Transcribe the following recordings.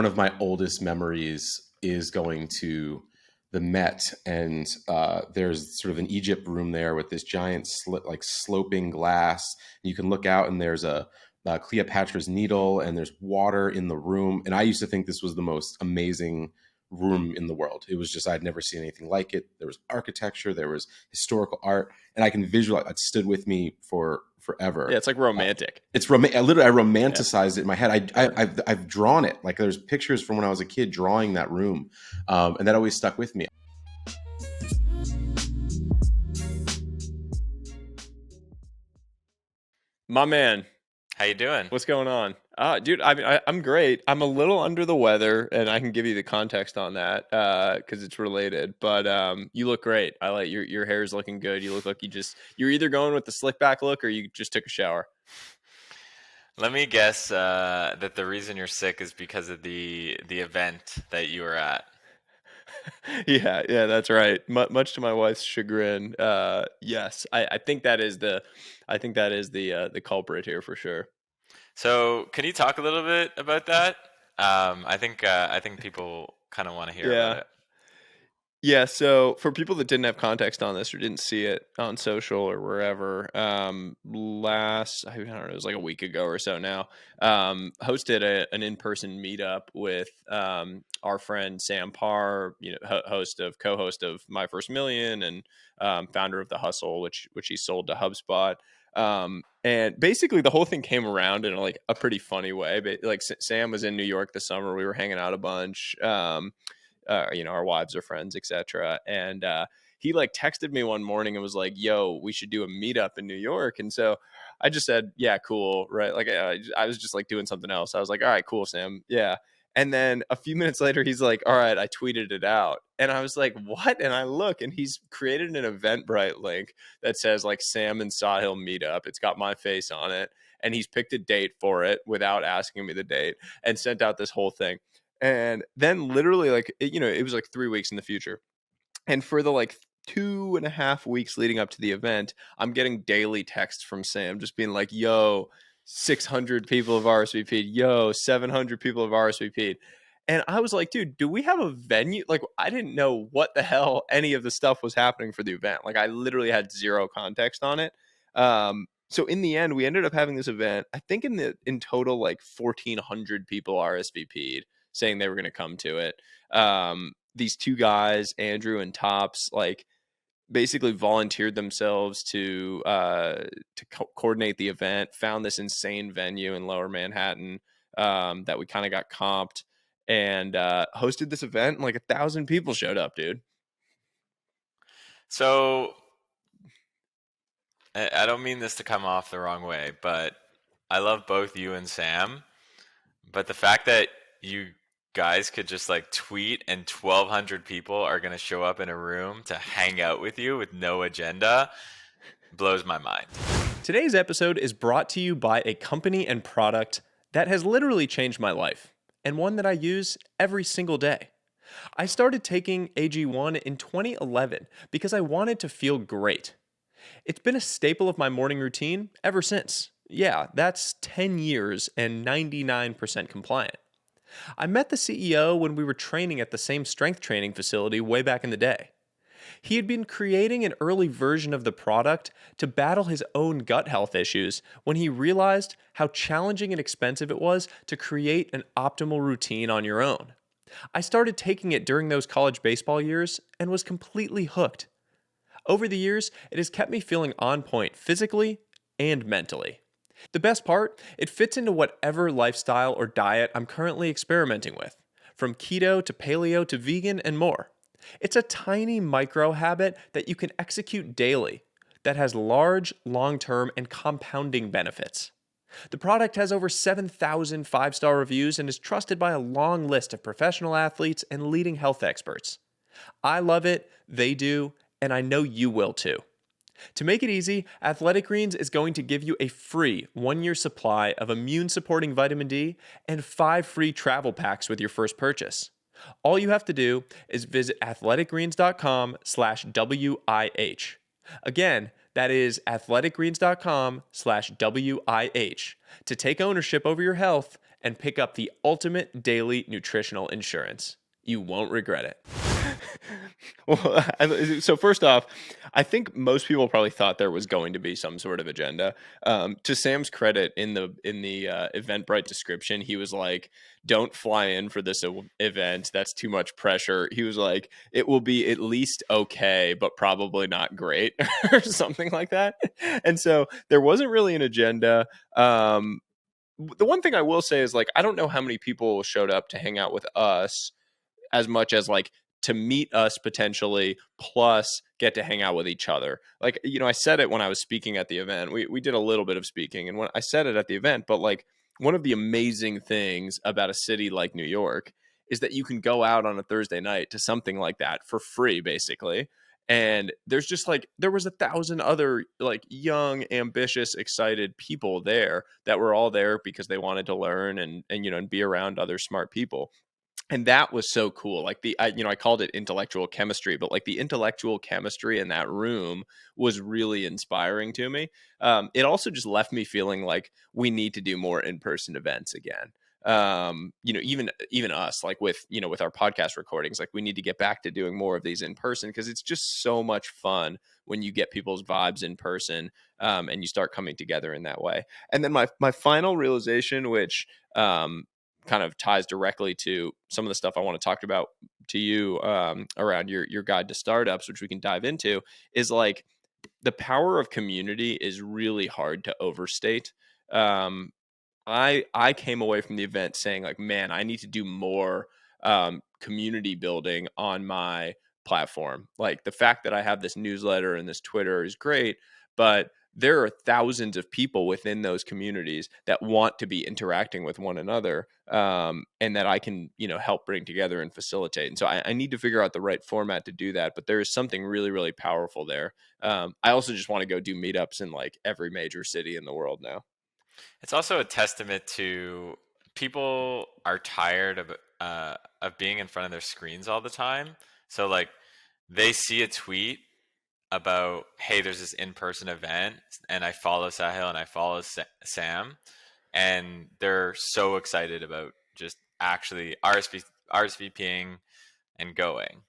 one of my oldest memories is going to the Met, and there's sort of an Egypt room there with this giant sloping glass. You can look out, and there's a Cleopatra's Needle, and there's water in the room. And I used to think this was the most amazing room in the world. It was just, I'd never seen anything like it. There was architecture, there was historical art, and I can visualize it stood with me for forever. Yeah, it's like romantic. It's romantic. I romanticized it in my head. I've drawn it. Like, there's pictures from when I was a kid drawing that room, and that always stuck with me. My man, how you doing? What's going on? Dude, I'm great. I'm a little under the weather, and I can give you the context on that because it's related. But you look great. I like your hair is looking good. You look like you're either going with the slick back look or you just took a shower. Let me guess that the reason you're sick is because of the event that you were at. Yeah, that's right. Much to my wife's chagrin, yes, I think that is the culprit here for sure. So, can you talk a little bit about that? I think people kind of want to hear about it. Yeah, so for people that didn't have context on this or didn't see it on social or wherever, I don't know, it was like a week ago or so now, hosted an in-person meetup with our friend Sam Parr, co-host of My First Million and founder of The Hustle, which he sold to HubSpot. And basically the whole thing came around in like a pretty funny way. But like Sam was in New York this summer. We were hanging out a bunch. Our wives are friends, etc. And he like texted me one morning and was like, "Yo, we should do a meetup in New York." And so I just said, "Yeah, cool." Right. Like I was just like doing something else. I was like, "All right, cool, Sam. Yeah." And then a few minutes later, he's like, "All right, I tweeted it out." And I was like, "What?" And I look, and he's created an Eventbrite link that says like Sam and Sahil meetup. It's got my face on it. And he's picked a date for it without asking me the date and sent out this whole thing. And then literally it was like 3 weeks in the future. And for the like 2.5 weeks leading up to the event, I'm getting daily texts from Sam just being like, "Yo, 600 people have RSVP'd. Yo, 700 people have RSVP'd." And I was like, "Dude, do we have a venue?" Like, I didn't know what the hell any of the stuff was happening for the event. Like, I literally had zero context on it. So in the end, we ended up having this event. I think in total, like 1,400 people RSVP'd, saying they were going to come to it. These two guys, Andrew and Tops, like basically volunteered themselves to coordinate the event, found this insane venue in Lower Manhattan that we kind of got comped and hosted this event. And like 1,000 people showed up, dude. So I don't mean this to come off the wrong way, but I love both you and Sam. But the fact that you guys could just like tweet and 1,200 people are going to show up in a room to hang out with you with no agenda blows my mind. Today's episode is brought to you by a company and product that has literally changed my life, and one that I use every single day. I started taking AG1 in 2011 because I wanted to feel great. It's been a staple of my morning routine ever since. Yeah, that's 10 years and 99% compliant. I met the CEO when we were training at the same strength training facility way back in the day. He had been creating an early version of the product to battle his own gut health issues when he realized how challenging and expensive it was to create an optimal routine on your own. I started taking it during those college baseball years and was completely hooked. Over the years, it has kept me feeling on point physically and mentally. The best part, it fits into whatever lifestyle or diet I'm currently experimenting with, from keto to paleo to vegan and more. It's a tiny micro habit that you can execute daily that has large, long-term, and compounding benefits. The product has over 7,000 five-star reviews and is trusted by a long list of professional athletes and leading health experts. I love it, they do, and I know you will too. To make it easy, Athletic Greens is going to give you a free 1-year supply of immune-supporting vitamin D and 5 free travel packs with your first purchase. All you have to do is visit athleticgreens.com/WIH. Again, that is athleticgreens.com/WIH to take ownership over your health and pick up the ultimate daily nutritional insurance. You won't regret it. Well, so first off, I think most people probably thought there was going to be some sort of agenda. To Sam's credit, in the Eventbrite description, he was like, "Don't fly in for this event. That's too much pressure." He was like, "It will be at least okay, but probably not great," or something like that. And so there wasn't really an agenda. The one thing I will say is, like, I don't know how many people showed up to hang out with us as much as like to meet us potentially, plus get to hang out with each other. Like, I said it when I was speaking at the event. We did a little bit of speaking, and when I said it at the event, but like, one of the amazing things about a city like New York is that you can go out on a Thursday night to something like that for free, basically. And there's just like, there was 1,000 other like young, ambitious, excited people there that were all there because they wanted to learn and be around other smart people. And that was so cool. Like, I called it intellectual chemistry, but like the intellectual chemistry in that room was really inspiring to me. It also just left me feeling like we need to do more in-person events again. Even us, like with our podcast recordings, like we need to get back to doing more of these in person, because it's just so much fun when you get people's vibes in person, and you start coming together in that way. And then my final realization, which kind of ties directly to some of the stuff I want to talk about to you, around your guide to startups, which we can dive into, is like, the power of community is really hard to overstate. Um, I came away from the event saying, like, man, I need to do more community building on my platform. Like, the fact that I have this newsletter and this Twitter is great, but there are thousands of people within those communities that want to be interacting with one another, and that I can, help bring together and facilitate. And so I need to figure out the right format to do that. But there is something really, really powerful there. I also just want to go do meetups in like every major city in the world now. It's also a testament to people are tired of being in front of their screens all the time. So like they see a tweet about, hey, there's this in-person event, and I follow Sahil and I follow Sam, and they're so excited about just actually RSVPing and going.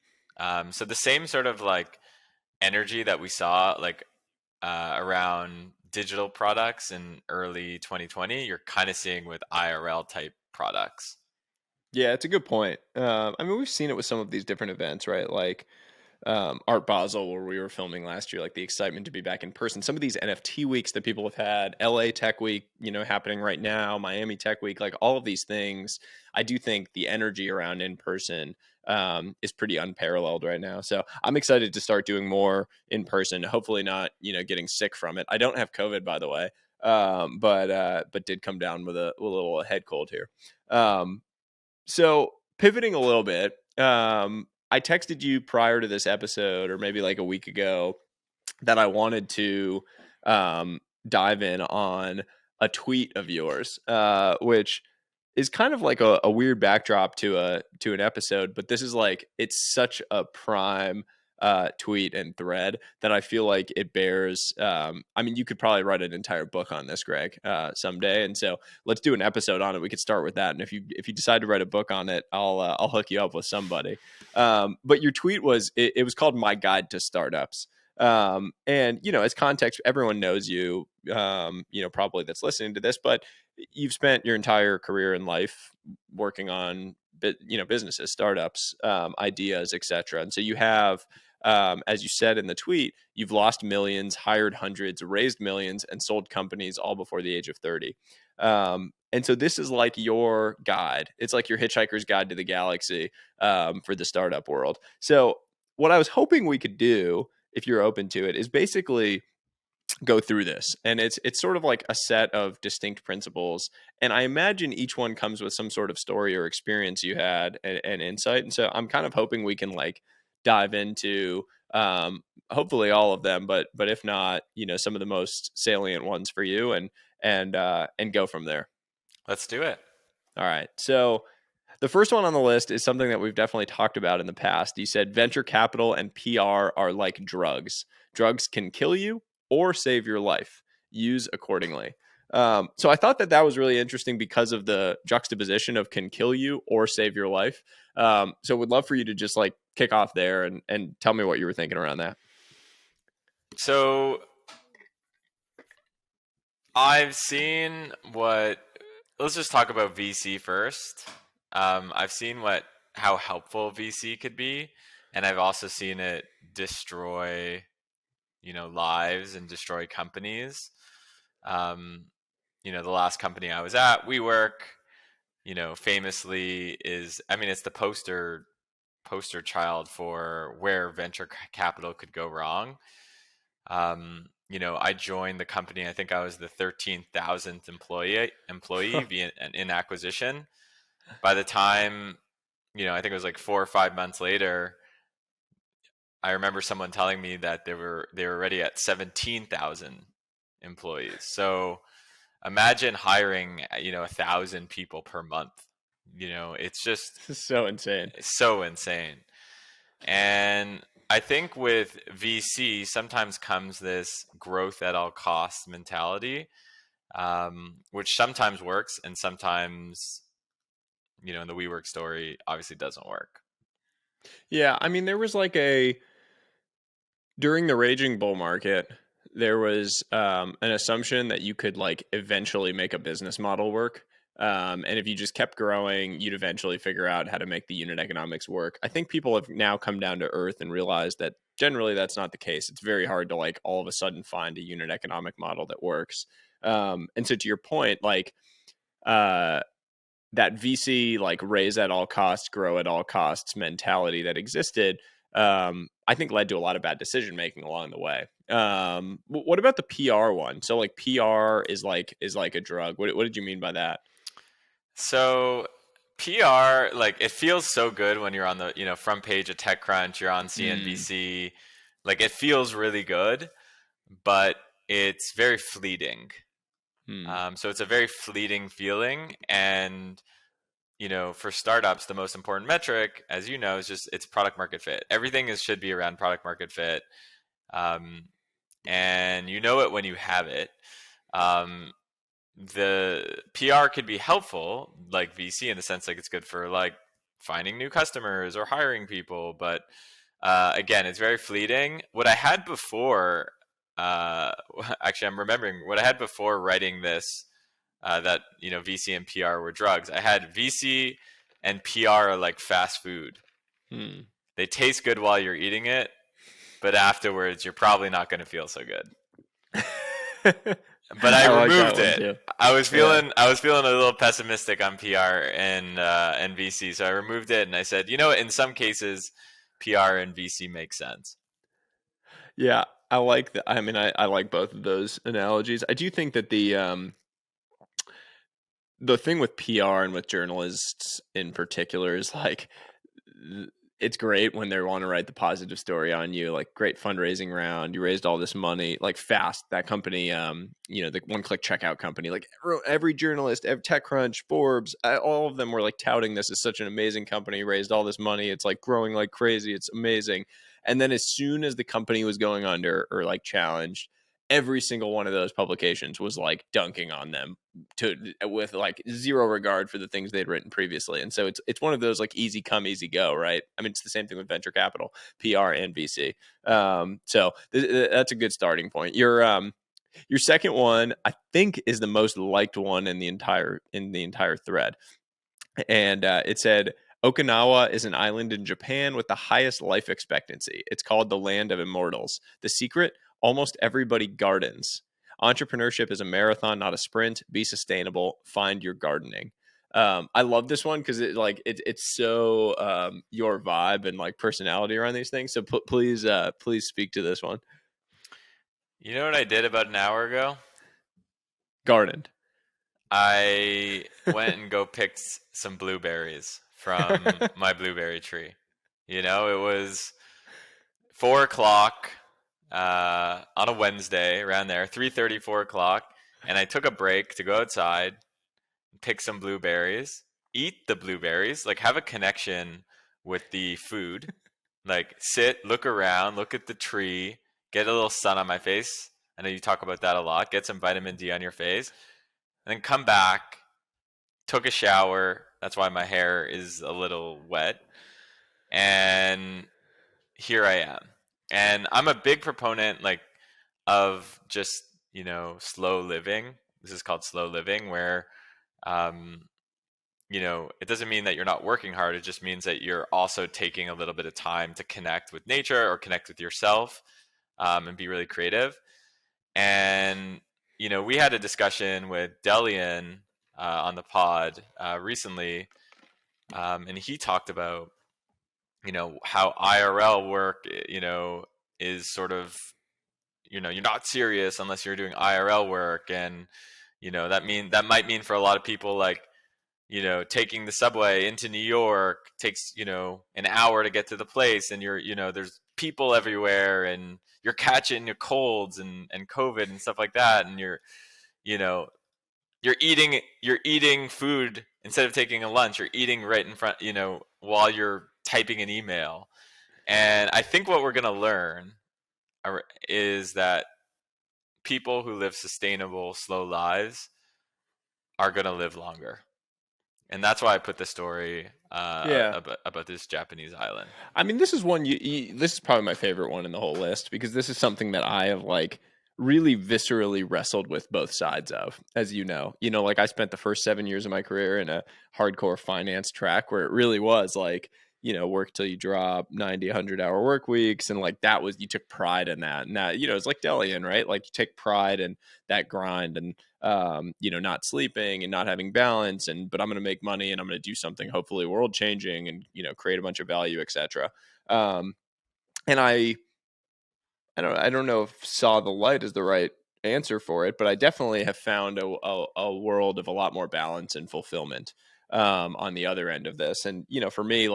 So the same sort of like energy that we saw like around digital products in early 2020, you're kind of seeing with IRL type products. Yeah, it's a good point. I mean, we've seen it with some of these different events, right? Like Art Basel, where we were filming last year, like the excitement to be back in person. Some of these NFT weeks that people have had, LA Tech Week, happening right now, Miami Tech Week, like all of these things. I do think the energy around in person is pretty unparalleled right now. So I'm excited to start doing more in person. Hopefully not, getting sick from it. I don't have COVID, by the way, but did come down with a little head cold here. So pivoting a little bit, I texted you prior to this episode, or maybe like a week ago, that I wanted to dive in on a tweet of yours, which is kind of like a weird backdrop to an episode, but this is like, it's such a prime tweet and thread that I feel like it bears. I mean, you could probably write an entire book on this, Greg, someday. And so let's do an episode on it. We could start with that. And if you decide to write a book on it, I'll hook you up with somebody. But your tweet was, it was called "My Guide to Startups." And as context, everyone knows you, probably that's listening to this, but you've spent your entire career in life working on businesses, startups, ideas, etc. And so you have, as you said in the tweet, you've lost millions, hired hundreds, raised millions, and sold companies all before the age of 30. And so this is like your guide. It's like your Hitchhiker's Guide to the Galaxy, for the startup world. So what I was hoping we could do, if you're open to it, is basically go through this. And it's sort of like a set of distinct principles. And I imagine each one comes with some sort of story or experience you had, and insight. And so I'm kind of hoping we can like dive into, hopefully all of them, but if not, some of the most salient ones for you, and go from there. Let's do it. All right. So the first one on the list is something that we've definitely talked about in the past. You said venture capital and PR are like drugs. Drugs can kill you or save your life. Use accordingly. So I thought that was really interesting because of the juxtaposition of can kill you or save your life. So would love for you to just like kick off there and tell me what you were thinking around that. So I've seen what. Let's just talk about VC first. I've seen how helpful VC could be, and I've also seen it destroy, lives and destroy companies. The last company I was at, WeWork, famously it's the poster child for where venture capital could go wrong. I joined the company. I think I was the 13,000th employee in acquisition. By the time, I think it was like 4 or 5 months later, I remember someone telling me that they were already at 17,000 employees. So imagine hiring, 1,000 people per month. It's just so insane. So insane. And I think with VC sometimes comes this growth at all costs mentality, which sometimes works and sometimes, in the WeWork story, obviously doesn't work. Yeah, I mean, there was like during the raging bull market, there was an assumption that you could like eventually make a business model work. And if you just kept growing, you'd eventually figure out how to make the unit economics work. I think people have now come down to earth and realized that generally that's not the case. It's very hard to like all of a sudden find a unit economic model that works. And so to your point, like that VC like raise at all costs, grow at all costs mentality that existed, I think led to a lot of bad decision making along the way. What about the PR one? So like PR is like a drug. What did you mean by that? So PR, like it feels so good when you're on the front page of TechCrunch, you're on CNBC, like it feels really good, but it's very fleeting. So it's a very fleeting feeling, and for startups, the most important metric, as you know, is just it's product market fit. Everything should be around product market fit, and it when you have it. The PR could be helpful, like VC, in the sense like it's good for like finding new customers or hiring people, but again, it's very fleeting. What I had before, actually, I'm remembering what I had before writing this. That VC and PR were drugs. I had VC and PR are like fast food. They taste good while you're eating it, but afterwards you're probably not going to feel so good. But I removed it. I was feeling a little pessimistic on PR and VC, so I removed it and I said, in some cases, PR and VC make sense. Yeah, I like that. I mean, I like both of those analogies. I do think that the thing with PR and with journalists in particular is like it's great when they want to write the positive story on you, like great fundraising round, you raised all this money, like fast. That company, the one-click checkout company, like every journalist, TechCrunch, Forbes, all of them were like touting this as such an amazing company, raised all this money, it's like growing like crazy, it's amazing. And then as soon as the company was going under or like challenged, every single one of those publications was like dunking on them with like zero regard for the things they'd written previously. And so it's one of those like easy come, easy go, right? I mean, it's the same thing with venture capital, PR and VC. So that's a good starting point. Your second one, I think, is the most liked one in the entire thread. And it said, Okinawa is an island in Japan with the highest life expectancy. It's called the land of immortals. The secret? Almost everybody gardens. Entrepreneurship is a marathon, not a sprint. Be sustainable. Find your gardening. I love this one because it's so your vibe and like personality around these things. So please speak to this one. You know what I did about an hour ago? Gardened. I went and go picked some blueberries from my blueberry tree. It was 4:00 on a Wednesday, around there, 3:30, 4:00, and I took a break to go outside, pick some blueberries, eat the blueberries, like have a connection with the food, like sit, look around, look at the tree, get a little sun on my face. I know you talk about that a lot. Get some vitamin D on your face. and then come back, took a shower. That's why my hair is a little wet. And here I am. And I'm a big proponent of just, slow living. This is called slow living, where um, it doesn't mean that you're not working hard. It just means that you're also taking a little bit of time to connect with nature or connect with yourself, and be really creative. And, we had a discussion with Delian on the pod recently, and he talked about, how IRL work, is sort of, you're not serious unless you're doing IRL work. And, that might mean for a lot of people, like, taking the subway into New York takes, an hour to get to the place, and there's people everywhere, and you're catching your colds and COVID and stuff like that. And you know, you're eating food instead of taking a lunch. You're eating right in front, while you're typing an email. And I think what we're going to learn is that people who live sustainable, slow lives are going to live longer. And that's why I put the story about this Japanese island. I mean, this is one this is probably my favorite one in the whole list, because this is something that I have really viscerally wrestled with both sides of, as you know. Like, I spent the first 7 years of my career in a hardcore finance track where it really was work till you drop 90, 100-hour work weeks. And that was, you took pride in that. And that, it's like Delian, right? Like, you take pride in that grind and, not sleeping and not having balance. But I'm going to make money, and I'm going to do something hopefully world changing, and, create a bunch of value, etc. And I don't know if saw the light is the right answer for it, but I definitely have found a world of a lot more balance and fulfillment on the other end of this. And, for me,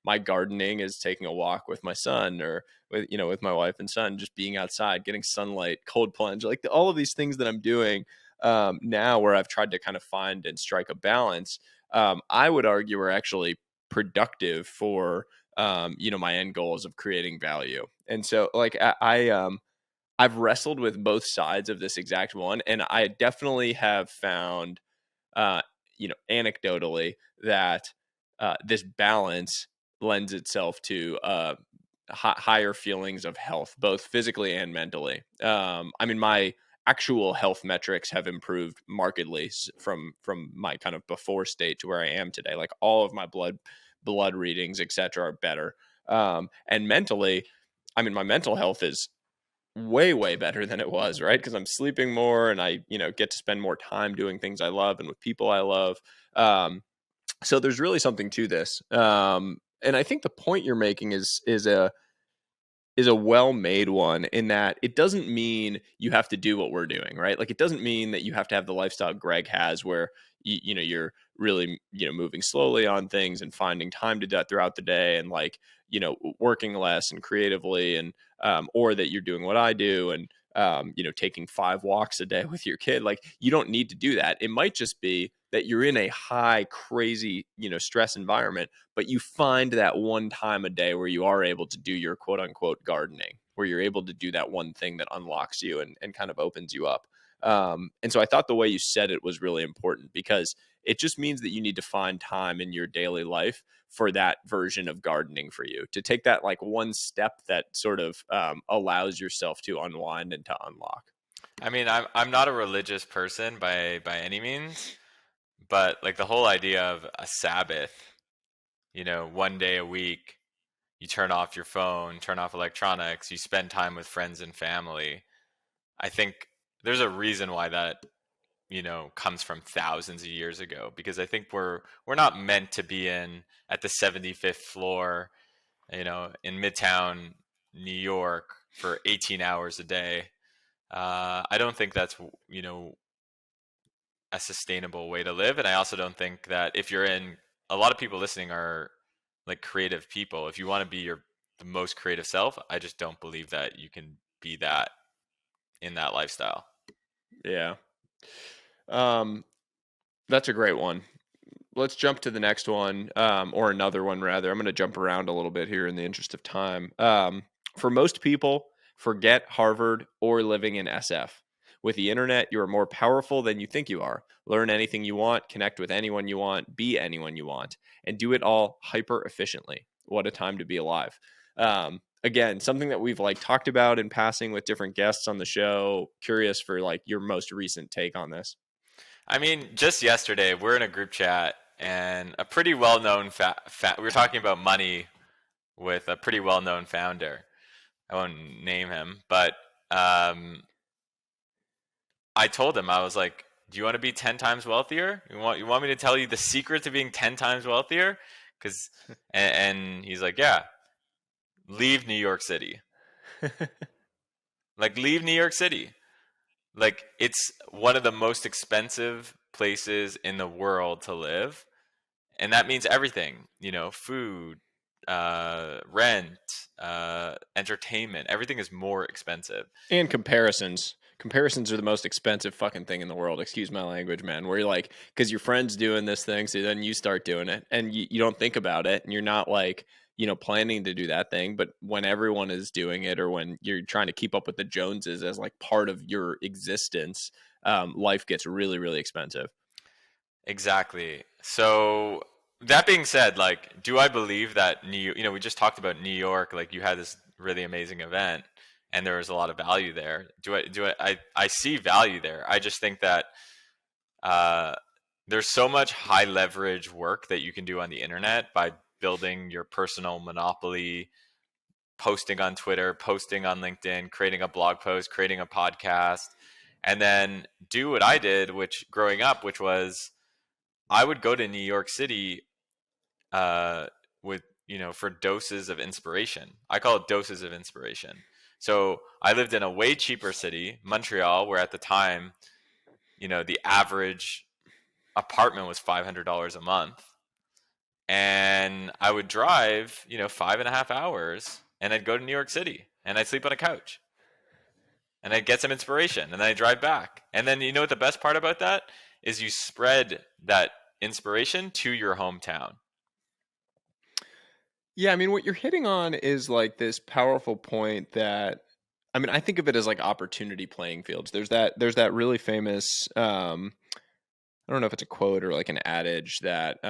my gardening is taking a walk with my son, or with my wife and son, just being outside, getting sunlight, cold plunge, all of these things that I'm doing now, where I've tried to kind of find and strike a balance. I would argue are actually productive for my end goals of creating value. And so I've wrestled with both sides of this exact one, and I definitely have found anecdotally that this balance lends itself to higher feelings of health, both physically and mentally. I mean, my actual health metrics have improved markedly from my kind of before state to where I am today. Like, all of my blood readings, etc., are better. And mentally, I mean, my mental health is way better than it was, right? Because I'm sleeping more, and I get to spend more time doing things I love and with people I love. So there's really something to this. And I think the point you're making is a well-made one, in that it doesn't mean you have to do what we're doing, right? Like, it doesn't mean that you have to have the lifestyle Greg has, where you're really moving slowly on things and finding time to do that throughout the day, and working less and creatively, and or that you're doing what I do, and taking 5 walks a day with your kid. Like, you don't need to do that. It might just be that you're in a high, crazy, stress environment, but you find that one time a day where you are able to do your quote unquote gardening, where you're able to do that one thing that unlocks you and kind of opens you up. And so I thought the way you said it was really important, because it just means that you need to find time in your daily life for that version of gardening for you, to take that one step that sort of allows yourself to unwind and to unlock. I mean, I'm not a religious person by any means, but the whole idea of a Sabbath, one day a week, you turn off your phone, turn off electronics, you spend time with friends and family. I think there's a reason why that comes from thousands of years ago, because I think we're not meant to be at the 75th floor, in Midtown New York for 18 hours a day. I don't think that's a sustainable way to live, and I also don't think that if you're in a lot of people listening are creative people. If you want to be the most creative self, I just don't believe that you can be that in that lifestyle. Yeah. That's a great one. Let's jump to the next one, or another one rather. I'm going to jump around a little bit here in the interest of time. For most people, forget Harvard or living in SF. With the internet, you are more powerful than you think you are. Learn anything you want, connect with anyone you want, be anyone you want, and do it all hyper efficiently. What a time to be alive. Again, something that we've like talked about in passing with different guests on the show. Curious for like your most recent take on this. I mean, just yesterday, we're in a group chat, and a pretty well-known we were talking about money with a pretty well-known founder. I won't name him, but I told him, I was like, "Do you want to be 10 times wealthier? You want me to tell you the secret to being 10 times wealthier?" Because and he's like, "Yeah, leave New York City. Like, leave New York City. Like, it's one of the most expensive places in the world to live, and that means everything. You know, food, rent, entertainment. Everything is more expensive." And comparisons are the most expensive fucking thing in the world. Excuse my language, man. Where you're like, because your friend's doing this thing, so then you start doing it, and you don't think about it, and you're not like, planning to do that thing. But when everyone is doing it, or when you're trying to keep up with the Joneses as like part of your existence, life gets really, really expensive. Exactly. So that being said, like, do I believe that we just talked about New York, like you had this really amazing event and there was a lot of value there. I see value there. I just think that uh, there's so much high leverage work that you can do on the internet by building your personal monopoly, posting on Twitter, posting on LinkedIn, creating a blog post, creating a podcast, and then do what I did, which growing up, which was I would go to New York City with for doses of inspiration. I call it doses of inspiration. So I lived in a way cheaper city, Montreal, where at the time, the average apartment was $500 a month, and I would drive 5.5 hours, and I'd go to New York City, and I'd sleep on a couch, and I'd get some inspiration, and then I'd drive back, and then you know what the best part about that is? You spread that inspiration to your hometown. Yeah, I mean, what you're hitting on is like this powerful point that, I mean, I think of it as like opportunity playing fields. There's that really famous, I don't know if it's a quote or like an adage that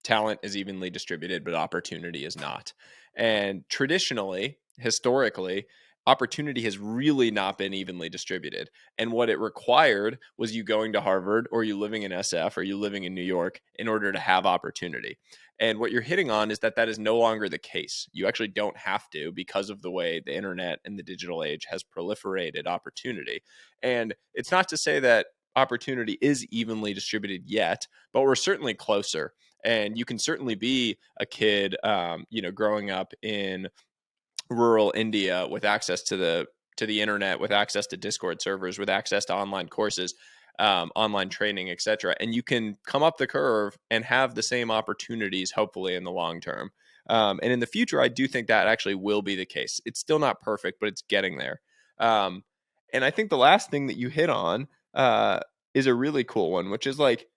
talent is evenly distributed, but opportunity is not. And traditionally, historically, opportunity has really not been evenly distributed. And what it required was you going to Harvard, or you living in SF, or you living in New York in order to have opportunity. And what you're hitting on is that is no longer the case. You actually don't have to, because of the way the internet and the digital age has proliferated opportunity. And it's not to say that opportunity is evenly distributed yet, but we're certainly closer. And you can certainly be a kid, growing up in rural India with access to the internet, with access to Discord servers, with access to online courses, online training, etc. And you can come up the curve and have the same opportunities, hopefully, in the long term. And in the future, I do think that actually will be the case. It's still not perfect, but it's getting there. And I think the last thing that you hit on is a really cool one, which is like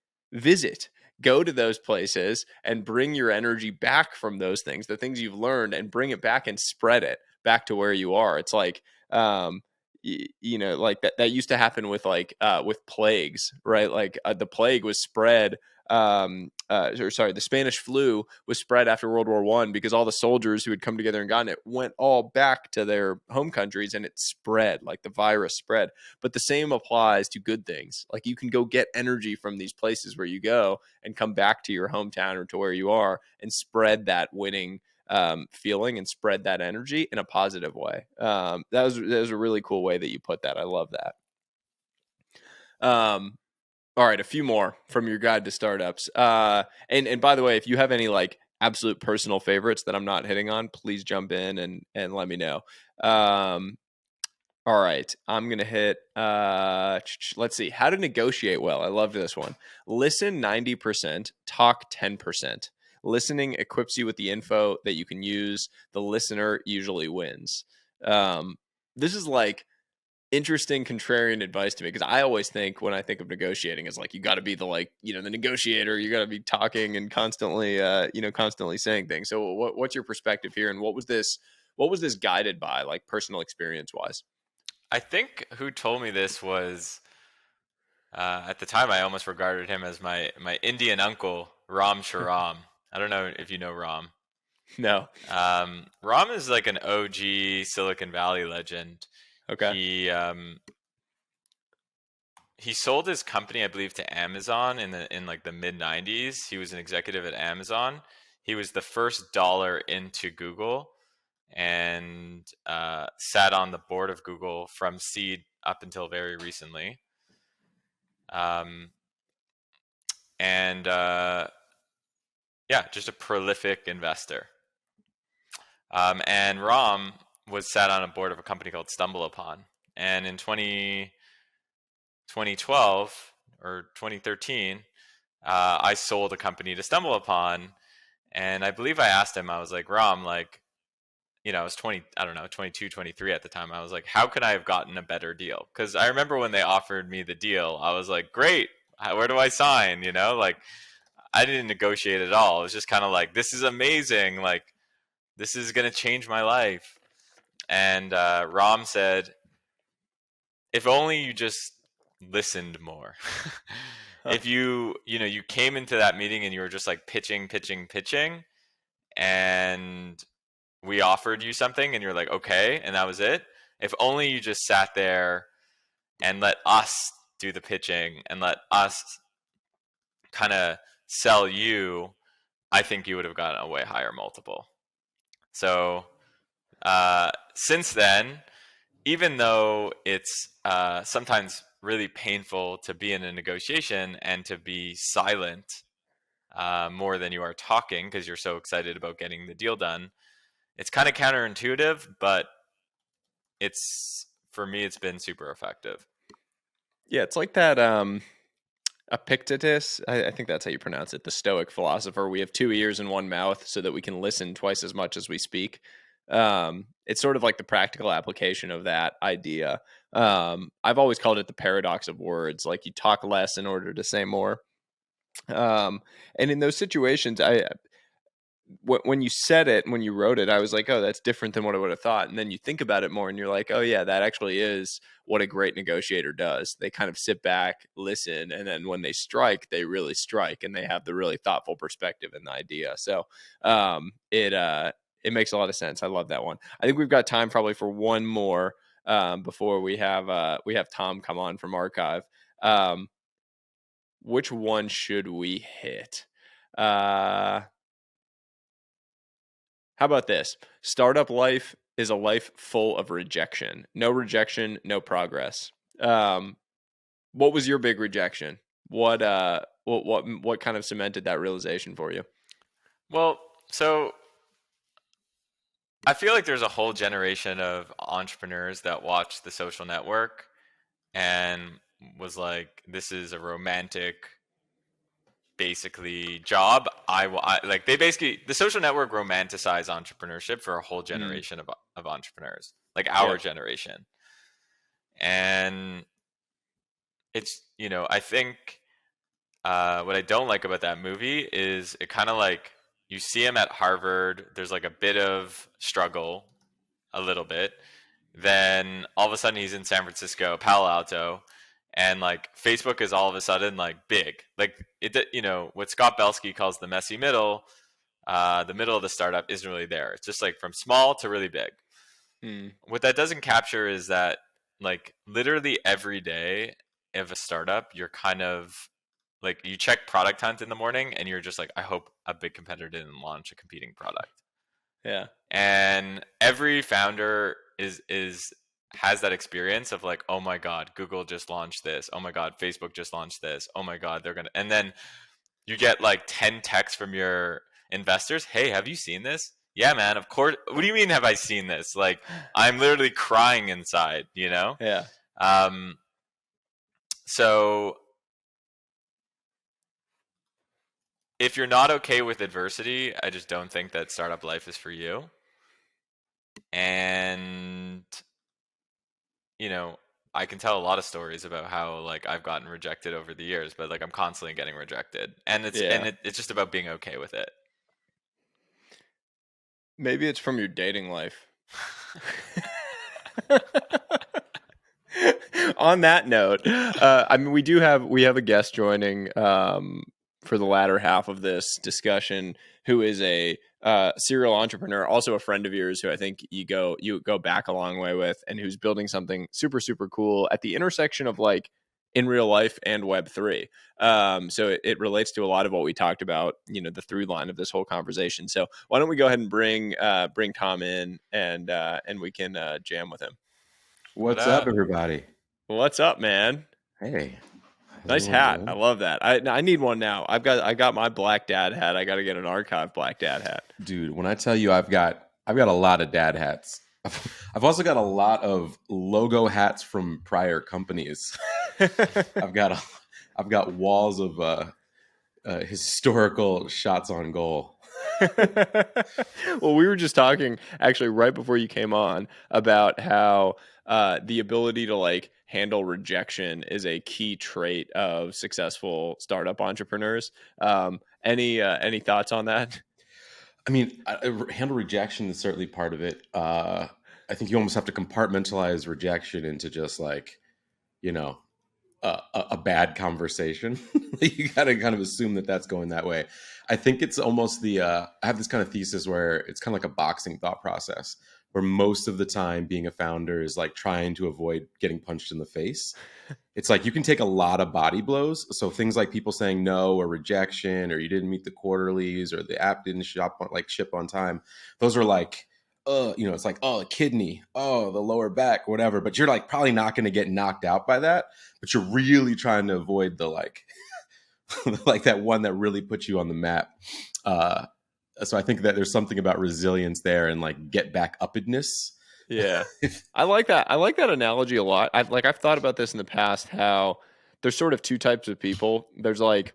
go to those places and bring your energy back from those things, the things you've learned, and bring it back and spread it back to where you are. It's like, like that used to happen with with plagues, right? Like the plague was spread, the Spanish flu was spread after World War I because all the soldiers who had come together and gotten it went all back to their home countries, and it spread, like the virus spread. But the same applies to good things. Like you can go get energy from these places where you go and come back to your hometown or to where you are and spread that winning feeling and spread that energy in a positive way. That was a really cool way that you put that. I love that. All right, a few more from your guide to startups. And by the way, if you have any like absolute personal favorites that I'm not hitting on, please jump in and let me know. All right, I'm gonna hit. Let's see how to negotiate well. I love this one. Listen 90%, talk 10%. Listening equips you with the info that you can use. The listener usually wins. This is like interesting contrarian advice to me, because I always think, when I think of negotiating, is like you got to be the the negotiator. You got to be talking and constantly saying things. So what's your perspective here, and what was this guided by, like personal experience wise? I think who told me this was at the time I almost regarded him as my Indian uncle, Ram Sharam. I don't know if you know Ram. No. Ram is like an OG Silicon Valley legend. Okay. He sold his company, I believe, to Amazon in like the mid '90s. He was an executive at Amazon. He was the first dollar into Google, and sat on the board of Google from seed up until very recently. Um, and yeah, just a prolific investor. And Ram was sat on a board of a company called StumbleUpon. And in 2012 or 2013, I sold a company to StumbleUpon. And I believe I asked him, I was like, Ram, like, I was 20, I don't know, 22, 23 at the time. I was like, how could I have gotten a better deal? Because I remember when they offered me the deal, I was like, great, where do I sign? Like, I didn't negotiate at all. It was just kind of like, this is amazing. Like, this is going to change my life. And Ram said, if only you just listened more. If you came into that meeting and you were just like pitching, and we offered you something and you're like, okay, and that was it. If only you just sat there and let us do the pitching and let us kind of sell you, I think you would have gotten a way higher multiple. So since then, even though it's sometimes really painful to be in a negotiation and to be silent more than you are talking because you're so excited about getting the deal done, it's kind of counterintuitive, but for me, it's been super effective. Yeah, it's like that Epictetus, I think that's how you pronounce it, the Stoic philosopher. We have 2 ears and 1 mouth so that we can listen twice as much as we speak. It's sort of like the practical application of that idea. I've always called it the paradox of words. Like, you talk less in order to say more. And in those situations, when you said it, when you wrote it, I was like, oh, that's different than what I would have thought. And then you think about it more and you're like, oh yeah, that actually is what a great negotiator does. They kind of sit back, listen, and then when they strike, they really strike, and they have the really thoughtful perspective and the idea. So it makes a lot of sense. I love that one. I think we've got time probably for one more before we have Tom come on from Arkive. Which one should we hit? How about this? Startup life is a life full of rejection. No rejection, no progress. What was your big rejection? What kind of cemented that realization for you? Well, so I feel like there's a whole generation of entrepreneurs that watched The Social Network and was like, this is a romantic basically job. Like, they basically, The Social Network romanticized entrepreneurship for a whole generation of entrepreneurs, like our generation. And it's, I think what I don't like about that movie is it kind of like, you see him at Harvard, there's like a bit of struggle, a little bit. Then all of a sudden he's in San Francisco, Palo Alto, and like Facebook is all of a sudden like big. Like, what Scott Belsky calls the messy middle, the middle of the startup isn't really there. It's just like from small to really big. What that doesn't capture is that, like, literally every day of a startup, you're kind of like, you check Product Hunt in the morning and you're just like, I hope a big competitor didn't launch a competing product. Yeah. And every founder has that experience of like, oh my God, Google just launched this. Oh my God, Facebook just launched this. Oh my God, and then you get like 10 texts from your investors. Hey, have you seen this? Yeah, man, of course. What do you mean, have I seen this? Like, I'm literally crying inside, Yeah. So if you're not okay with adversity, I just don't think that startup life is for you. And I can tell a lot of stories about how, like, I've gotten rejected over the years, but like, I'm constantly getting rejected, and it's just about being okay with it. Maybe it's from your dating life. On that note, I mean, we have a guest joining for the latter half of this discussion, who is a serial entrepreneur, also a friend of yours, who I think you go back a long way with, and who's building something super super cool at the intersection of like in real life and Web3. So it relates to a lot of what we talked about, you know, the through line of this whole conversation. So why don't we go ahead and bring Tom in, and we can jam with him. What What's up, up? everybody? What's up, man? Hey, how's Nice everyone hat. doing? I love that. I need one now. I got my black dad hat. I got to get an Arkive black dad hat. Dude, when I tell you I've got a lot of dad hats. I've also got a lot of logo hats from prior companies. I've got walls of historical shots on goal. Well, we were just talking actually right before you came on about how the ability to like handle rejection is a key trait of successful startup entrepreneurs. Any thoughts on that? I mean, handle rejection is certainly part of it. I think you almost have to compartmentalize rejection into just like, you know, a bad conversation. You got to kind of assume that that's going that way. I think it's almost I have this kind of thesis where it's kind of like a boxing thought process, where most of the time being a founder is like trying to avoid getting punched in the face. It's like you can take a lot of body blows. So things like people saying no or rejection, or you didn't meet the quarterlies, or the app didn't ship on time. Those are like, it's like, oh, a kidney, oh, the lower back, whatever. But you're like probably not going to get knocked out by that. But you're really trying to avoid the like, like that one that really puts you on the map. So I think that there's something about resilience there and like get back uppedness. Yeah, I like that. I like that analogy a lot. I've thought about this in the past, how there's sort of two types of people. There's like,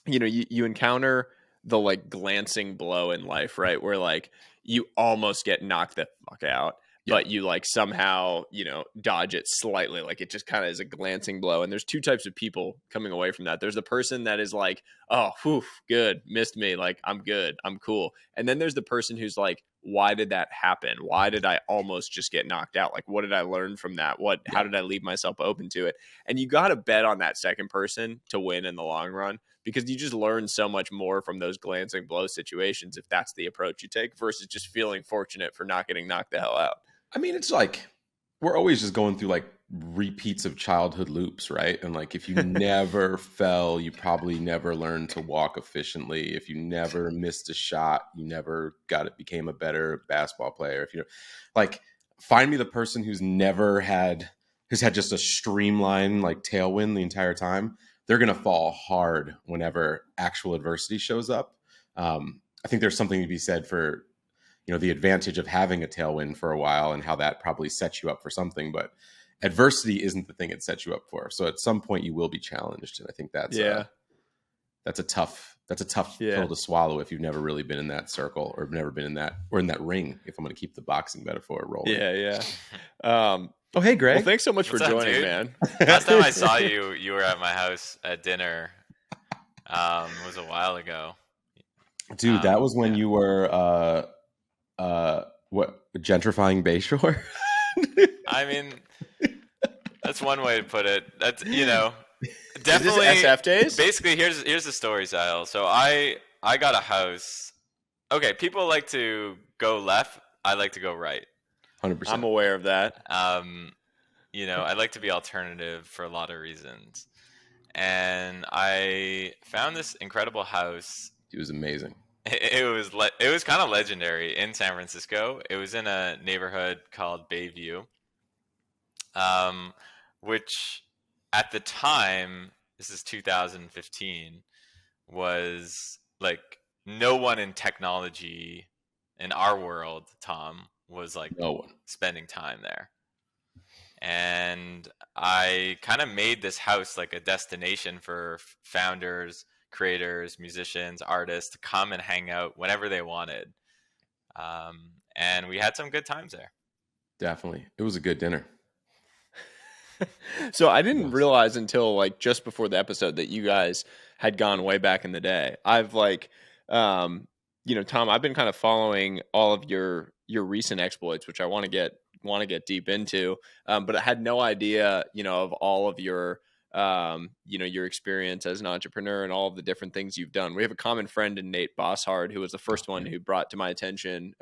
you know, you encounter the like glancing blow in life, right? Where like you almost get knocked the fuck out, Yeah. but you like somehow, you know, dodge it slightly. Like it just kind of is a glancing blow. And there's two types of people coming away from that. There's the person that is like, oh, whew, good, missed me. Like I'm good, I'm cool. And then there's the person who's like, why did that happen? Why did I almost just get knocked out? Like, what did I learn from that? How did I leave myself open to it? And you got to bet on that second person to win in the long run, because you just learn so much more from those glancing blow situations if that's the approach you take, versus just feeling fortunate for not getting knocked the hell out. I mean, it's like we're always just going through like repeats of childhood loops, right? And like if you never fell, you probably never learned to walk efficiently. If you never missed a shot, you never became a better basketball player. If you like, find me the person who's had just a streamline like tailwind the entire time. They're gonna fall hard whenever actual adversity shows up. I think there's something to be said for, you know, the advantage of having a tailwind for a while and how that probably sets you up for something, but adversity isn't the thing it sets you up for. So at some point you will be challenged. And I think that's a tough pill to swallow if you've never really been in that circle or never been in that ring, if I'm going to keep the boxing metaphor rolling. Yeah. Oh, hey, Greg. Well, thanks so much What's for up, joining, dude? man. Last time I saw you, you were at my house at dinner. It was a while ago. Dude, that was when you were gentrifying Bayshore? I mean, that's one way to put it. That's, you know, definitely Is this SF days? Basically, here's the story, Sahil. So I got a house. Okay, people like to go left. I like to go right. 100%. I'm aware of that. You know, I like to be alternative for a lot of reasons. And I found this incredible house. It was amazing. It was kind of legendary in San Francisco. It was in a neighborhood called Bayview, which at the time, this is 2015, was like no one in technology in our world, Tom, was like No one spending time there. And I kind of made this house like a destination for founders, creators, musicians, artists to come and hang out whenever they wanted. And we had some good times there. Definitely. It was a good dinner. So I didn't realize until like just before the episode that you guys had gone way back in the day. I've like, you know, Tom, I've been kind of following all of your recent exploits, which I want to get want to get deep into. But I had no idea, of all of your your experience as an entrepreneur and all of the different things you've done. We have a common friend in Nate Bosshard, who was the first one who brought to my attention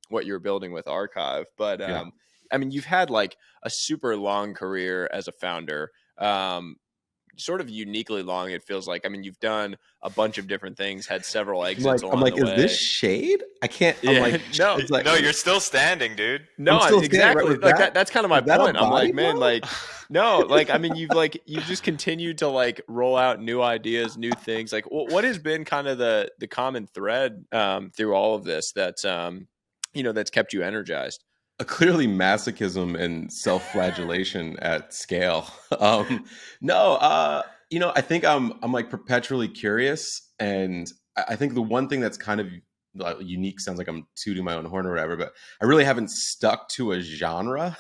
what you're building with Arkive. But Yeah. I mean, you've had like a super long career as a founder, sort of uniquely long, it feels like. I mean, you've done a bunch of different things, had several exits I'm along like, the way. is this shade? I can't. Yeah, I'm like, no, it's like, No, you're still standing, dude. no, I'm still standing, right? exactly. Was Like that- that's kind of my was that a point. I'm like, body man, blow? like, no, like, I mean, you've just continued to like roll out new ideas, new things. Like, what has been kind of the common thread through all of this that's that's kept you energized? Clearly masochism and self-flagellation at scale. No, I think I'm like perpetually curious, and I think the one thing that's kind of unique, sounds like I'm tooting my own horn or whatever, but I really haven't stuck to a genre.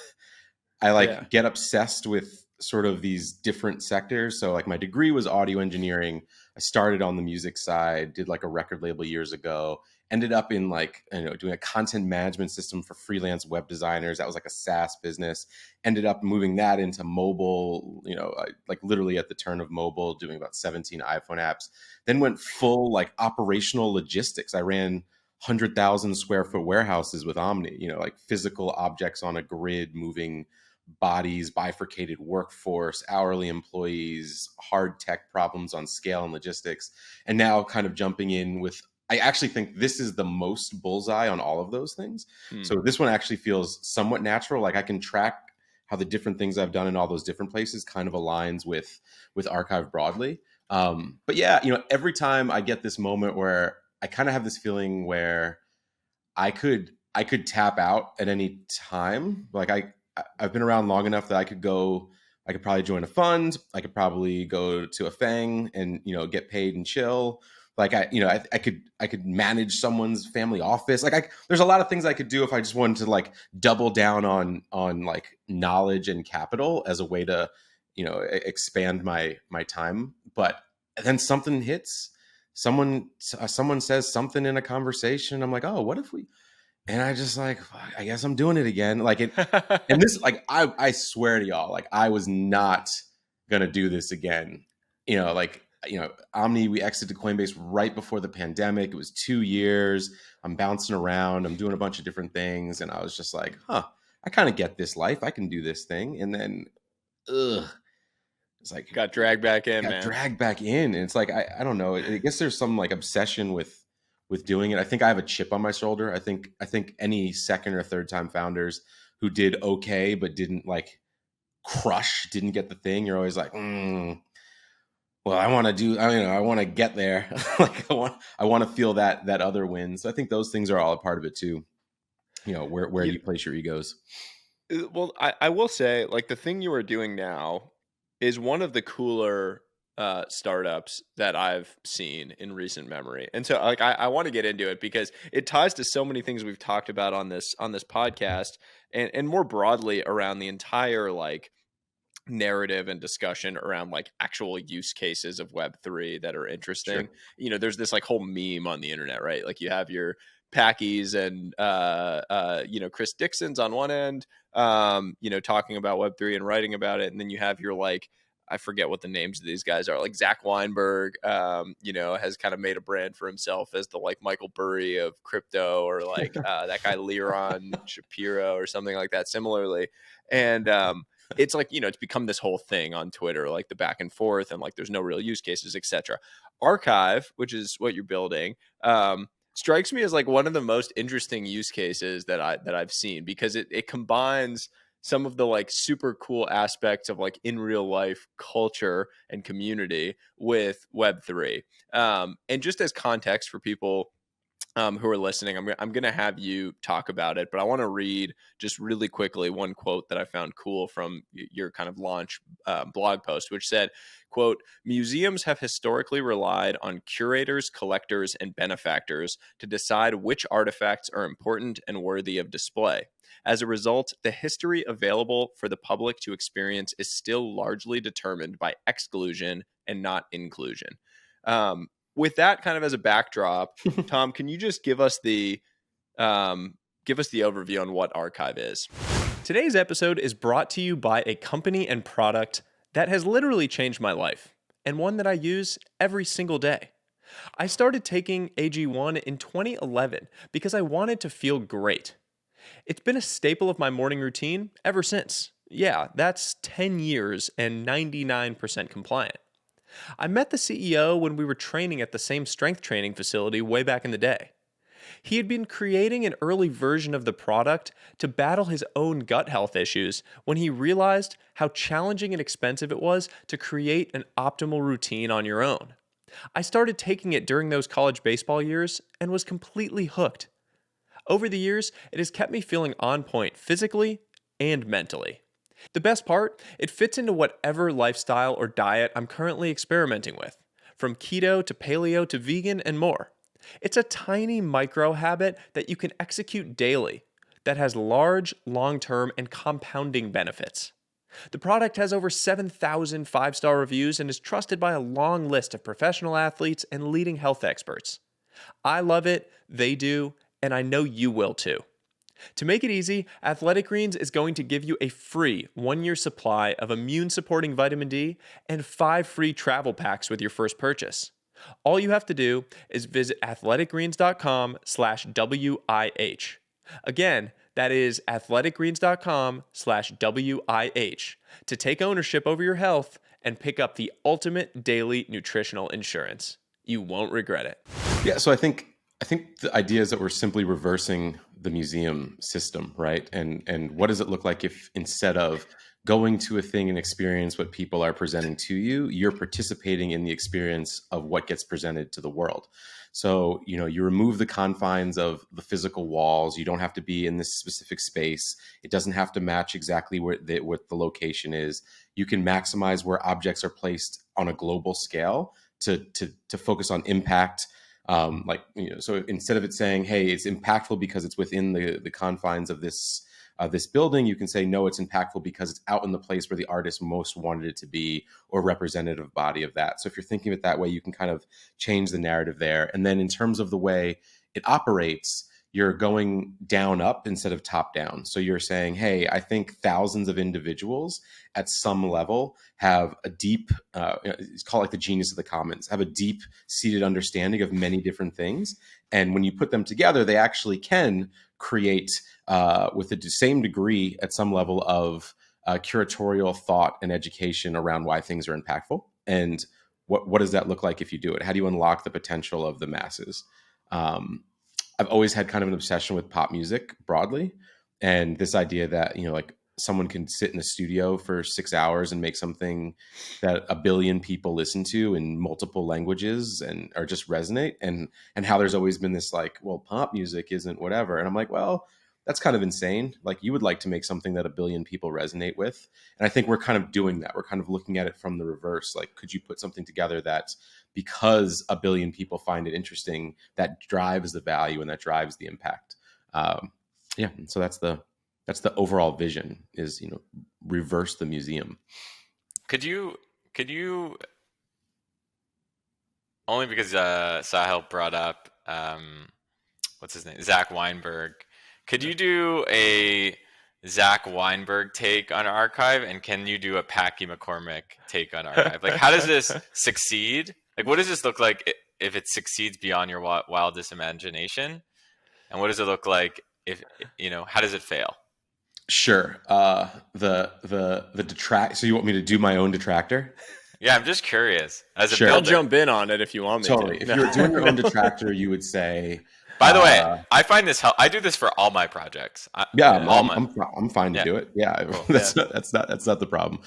I like get obsessed with sort of these different sectors. So like my degree was audio engineering. I started on the music side, did like a record label years ago, ended up in like, doing a content management system for freelance web designers. That was like a SaaS business. Ended up moving that into mobile, like literally at the turn of mobile, doing about 17 iPhone apps. Then went full like operational logistics. I ran 100,000 square foot warehouses with Omni, like physical objects on a grid, moving bodies, bifurcated workforce, hourly employees, hard tech problems on scale and logistics. And now kind of jumping in with, I actually think this is the most bullseye on all of those things. So this one actually feels somewhat natural. Like I can track how the different things I've done in all those different places kind of aligns with Arkive broadly. But yeah, every time I get this moment where I kind of have this feeling where I could tap out at any time. Like I've been around long enough that I could probably join a fund. I could probably go to a FANG and, get paid and chill. Like I could manage someone's family office. Like there's a lot of things I could do if I just wanted to like double down on like knowledge and capital as a way to, expand my time. But then something hits. Someone says something in a conversation. I'm like, oh, what if we? And I just like, I guess I'm doing it again. Like it, and this, like, I swear to y'all, like I was not gonna do this again. Omni, we exited Coinbase right before the pandemic. It was 2 years. I'm bouncing around. I'm doing a bunch of different things, and I was just like, I kind of get this life. I can do this thing. And then, it's like got dragged back in, man. Dragged back in, and it's like I don't know. I guess there's some like obsession with doing it. I think I have a chip on my shoulder. I think any second or third time founders who did okay but didn't like crush, didn't get the thing. You're always like, well, I want to get there. Like I want to feel that other win. So I think those things are all a part of it too. Where you place your egos. Well, I will say, like, the thing you are doing now is one of the cooler startups that I've seen in recent memory. And so like I want to get into it because it ties to so many things we've talked about on this podcast and more broadly around the entire like narrative and discussion around like actual use cases of Web3 that are interesting. Sure. There's this like whole meme on the internet, right? Like you have your Packies and Chris Dixon's on one end, talking about Web3 and writing about it, and then you have your like, I forget what the names of these guys are, like Zach Weinberg, has kind of made a brand for himself as the like Michael Burry of crypto, or like that guy Liron Shapiro or something like that similarly. And it's like, it's become this whole thing on Twitter, like the back and forth, and like there's no real use cases, etc. Arkive, which is what you're building, strikes me as like one of the most interesting use cases that I've seen, because it combines some of the like super cool aspects of like in real life culture and community with Web3. And just as context for people who are listening, I'm going to have you talk about it, but I want to read just really quickly one quote that I found cool from your kind of launch blog post, which said, quote, "Museums have historically relied on curators, collectors, and benefactors to decide which artifacts are important and worthy of display. As a result, the history available for the public to experience is still largely determined by exclusion and not inclusion." With that kind of as a backdrop, Tom, can you just give us the overview on what Arkive is? Today's episode is brought to you by a company and product that has literally changed my life, and one that I use every single day. I started taking AG1 in 2011 because I wanted to feel great. It's been a staple of my morning routine ever since. Yeah, that's 10 years and 99% compliant. I met the CEO when we were training at the same strength training facility way back in the day. He had been creating an early version of the product to battle his own gut health issues when he realized how challenging and expensive it was to create an optimal routine on your own. I started taking it during those college baseball years and was completely hooked. Over the years, it has kept me feeling on point physically and mentally. The best part, it fits into whatever lifestyle or diet I'm currently experimenting with, from keto to paleo to vegan and more. It's a tiny micro habit that you can execute daily that has large, long-term, and compounding benefits. The product has over 7,000 five-star reviews and is trusted by a long list of professional athletes and leading health experts. I love it, they do, and I know you will too. To make it easy, Athletic Greens is going to give you a free 1-year supply of immune-supporting vitamin D and 5 free travel packs with your first purchase. All you have to do is visit athleticgreens.com/WIH. Again, that is athleticgreens.com/WIH to take ownership over your health and pick up the ultimate daily nutritional insurance. You won't regret it. Yeah, so I think the idea is that we're simply reversing the museum system, right? And what does it look like if instead of going to a thing and experience what people are presenting to you, you're participating in the experience of what gets presented to the world? So, you remove the confines of the physical walls. You don't have to be in this specific space. It doesn't have to match exactly what the location is. You can maximize where objects are placed on a global scale to focus on impact. So instead of it saying, hey, it's impactful because it's within the confines of this building, you can say, no, it's impactful because it's out in the place where the artist most wanted it to be, or representative body of that. So if you're thinking of it that way, you can kind of change the narrative there. And then in terms of the way it operates, you're going down up instead of top down. So you're saying, hey, I think thousands of individuals at some level have a deep, it's called like the genius of the commons, have a deep seated understanding of many different things. And when you put them together, they actually can create with the same degree at some level of curatorial thought and education around why things are impactful. And what does that look like if you do it? How do you unlock the potential of the masses? I've always had kind of an obsession with pop music broadly. And this idea that, like someone can sit in a studio for 6 hours and make something that a billion people listen to in multiple languages or just resonate. And how there's always been this like, well, pop music isn't whatever. And I'm like, well, that's kind of insane. Like you would like to make something that a billion people resonate with. And I think we're kind of doing that. We're kind of looking at it from the reverse. Like, could you put something together that because a billion people find it interesting, that drives the value and that drives the impact? So that's the overall vision is, reverse the museum. Could you only because Sahil brought up what's his name, Zach Weinberg. Could you do a Zach Weinberg take on Arkive, and can you do a Packy McCormick take on Arkive? Like, how does this succeed? Like, what does this look like if it succeeds beyond your wildest imagination? And what does it look like if, how does it fail? Sure. The detract. So you want me to do my own detractor? Yeah, I'm just curious. As a Sure. builder. I'll jump in on it if you want me Totally. to. If you're doing your own detractor, you would say. By the way, I find this I do this for all my projects. I'm fine to do it. Yeah, cool. That's not the problem.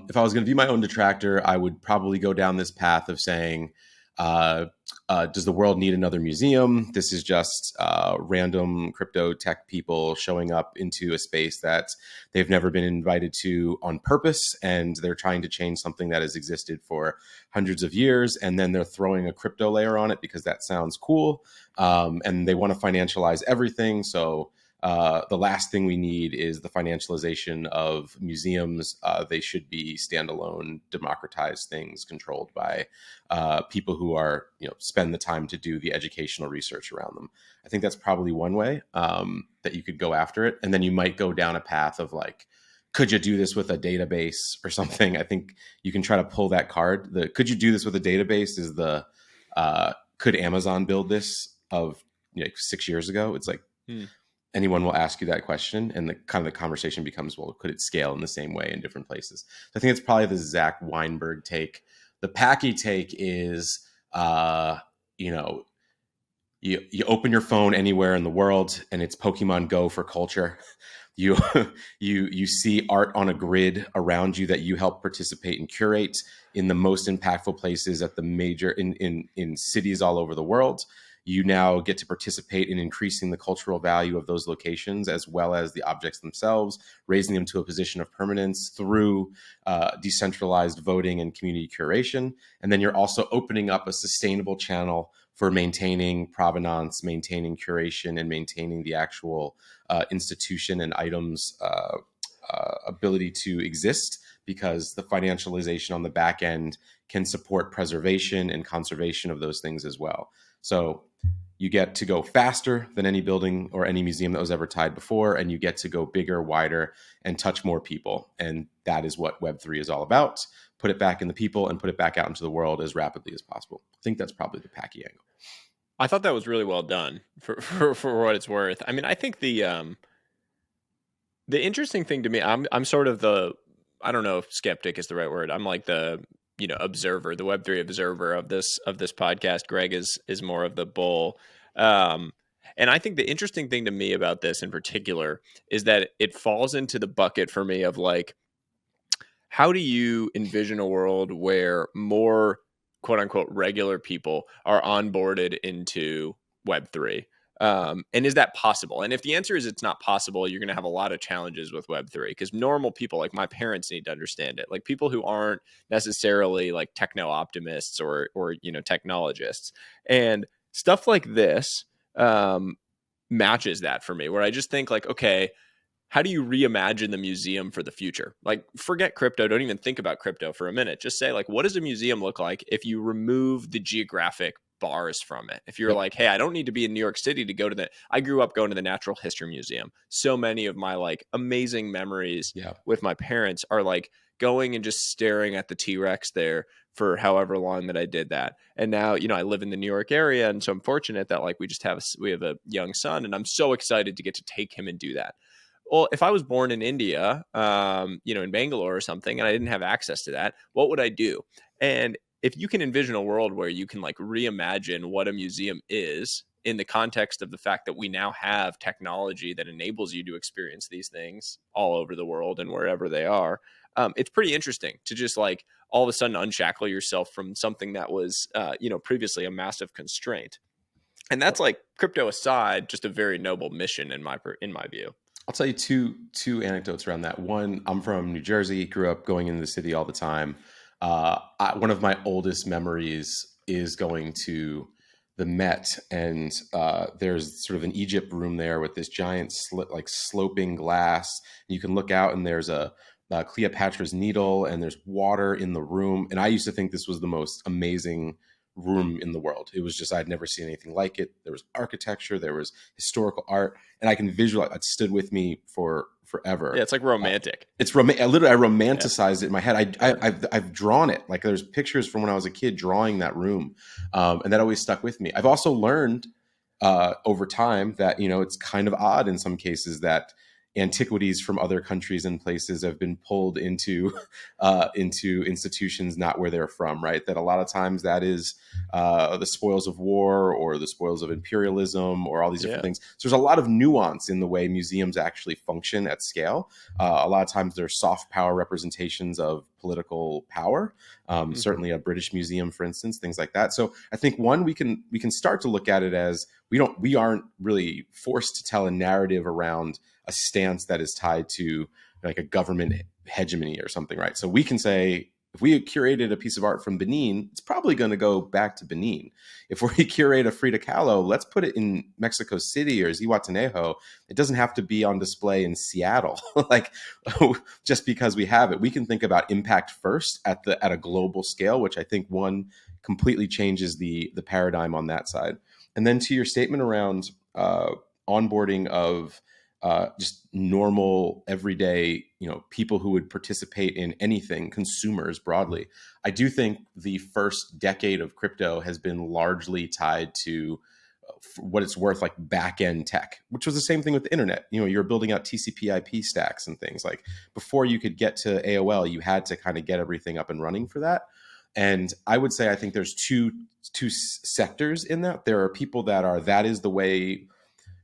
If I was going to be my own detractor, I would probably go down this path of saying, does the world need another museum? This is just random crypto tech people showing up into a space that they've never been invited to on purpose, and they're trying to change something that has existed for hundreds of years, and then they're throwing a crypto layer on it because that sounds cool, and they want to financialize everything. So The last thing we need is the financialization of museums. They should be standalone, democratized things controlled by people who are, spend the time to do the educational research around them. I think that's probably one way that you could go after it. And then you might go down a path of like, could you do this with a database or something? I think you can try to pull that card. The could you do this with a database is the could Amazon build this of 6 years ago? It's like anyone will ask you that question, and the kind of the conversation becomes, well, could it scale in the same way in different places? So I think it's probably the Zach Weinberg take. The Packy take is you open your phone anywhere in the world and it's Pokemon Go for culture. You see art on a grid around you that you help participate and curate in the most impactful places at the major in cities all over the world. You now get to participate in increasing the cultural value of those locations as well as the objects themselves, raising them to a position of permanence through decentralized voting and community curation. And then you're also opening up a sustainable channel for maintaining provenance, maintaining curation, and maintaining the actual institution and items ability to exist, because the financialization on the back end can support preservation and conservation of those things as well. So you get to go faster than any building or any museum that was ever tied before, and you get to go bigger, wider, and touch more people. And that is what Web3 is all about. Put it back in the people and put it back out into the world as rapidly as possible. I think that's probably the Packy angle. I thought that was really well done for what it's worth. I mean, I think the interesting thing to me, I'm sort of I don't know if skeptic is the right word. I'm like the observer, the Web3 observer of this podcast. Greg is more of the bull. And I think the interesting thing to me about this in particular is that it falls into the bucket for me of like, how do you envision a world where more quote unquote regular people are onboarded into Web3? And is that possible? And if the answer is it's not possible, you're going to have a lot of challenges with Web3, because normal people like my parents need to understand it. Like people who aren't necessarily like techno optimists or technologists, and stuff like this matches that for me, where I just think like, okay, how do you reimagine the museum for the future? Like, forget crypto. Don't even think about crypto for a minute. Just say, like, what does a museum look like if you remove the geographic bars from it? If you're like, hey, I don't need to be in New York City to go to I grew up going to the Natural History Museum. So many of my like amazing memories with my parents are like going and just staring at the T-Rex there for however long that I did that. And now, I live in the New York area. And so I'm fortunate that like we have a young son, and I'm so excited to get to take him and do that. Well, if I was born in India, in Bangalore or something, and I didn't have access to that, what would I do? And if you can envision a world where you can like reimagine what a museum is in the context of the fact that we now have technology that enables you to experience these things all over the world and wherever they are, it's pretty interesting to just like all of a sudden unshackle yourself from something that was, previously a massive constraint. And that's like, crypto aside, just a very noble mission in my view. I'll tell you two anecdotes around that. One, I'm from New Jersey, grew up going into the city all the time. One of my oldest memories is going to the Met, and there's sort of an Egypt room there with this giant sloping glass. And you can look out, and there's a Cleopatra's Needle, and there's water in the room. And I used to think this was the most amazing room in the world. It was just, I'd never seen anything like it. There was architecture, there was historical art, and I can visualize it stood with me for forever. Yeah, it's like romantic. It's literally, I romanticized it in my head. I've drawn it. Like there's pictures from when I was a kid drawing that room, and that always stuck with me. I've also learned over time that it's kind of odd in some cases that antiquities from other countries and places have been pulled into institutions not where they're from, right? That a lot of times that is the spoils of war or the spoils of imperialism or all these different things. So there's a lot of nuance in the way museums actually function at scale. A lot of times they're soft power representations of political power. Certainly a British museum, for instance, things like that. So I think one, we can start to look at it as we aren't really forced to tell a narrative around a stance that is tied to like a government hegemony or something, right? So we can say If we curated a piece of art from Benin, it's probably going to go back to Benin. If we curate a Frida Kahlo, let's put it in Mexico City or Zihuatanejo. It doesn't have to be on display in Seattle. Like, just because we have it, we can think about impact first at a global scale, which I think completely changes the paradigm on that side. And then to your statement around onboarding of just normal, everyday, people who would participate in anything, consumers broadly. I do think the first decade of crypto has been largely tied to what it's worth, like back end tech, which was the same thing with the internet. You're building out TCP/IP stacks and things. Like, before you could get to AOL, you had to kind of get everything up and running for that. And I would say I think there's two sectors in that. There are people that is the way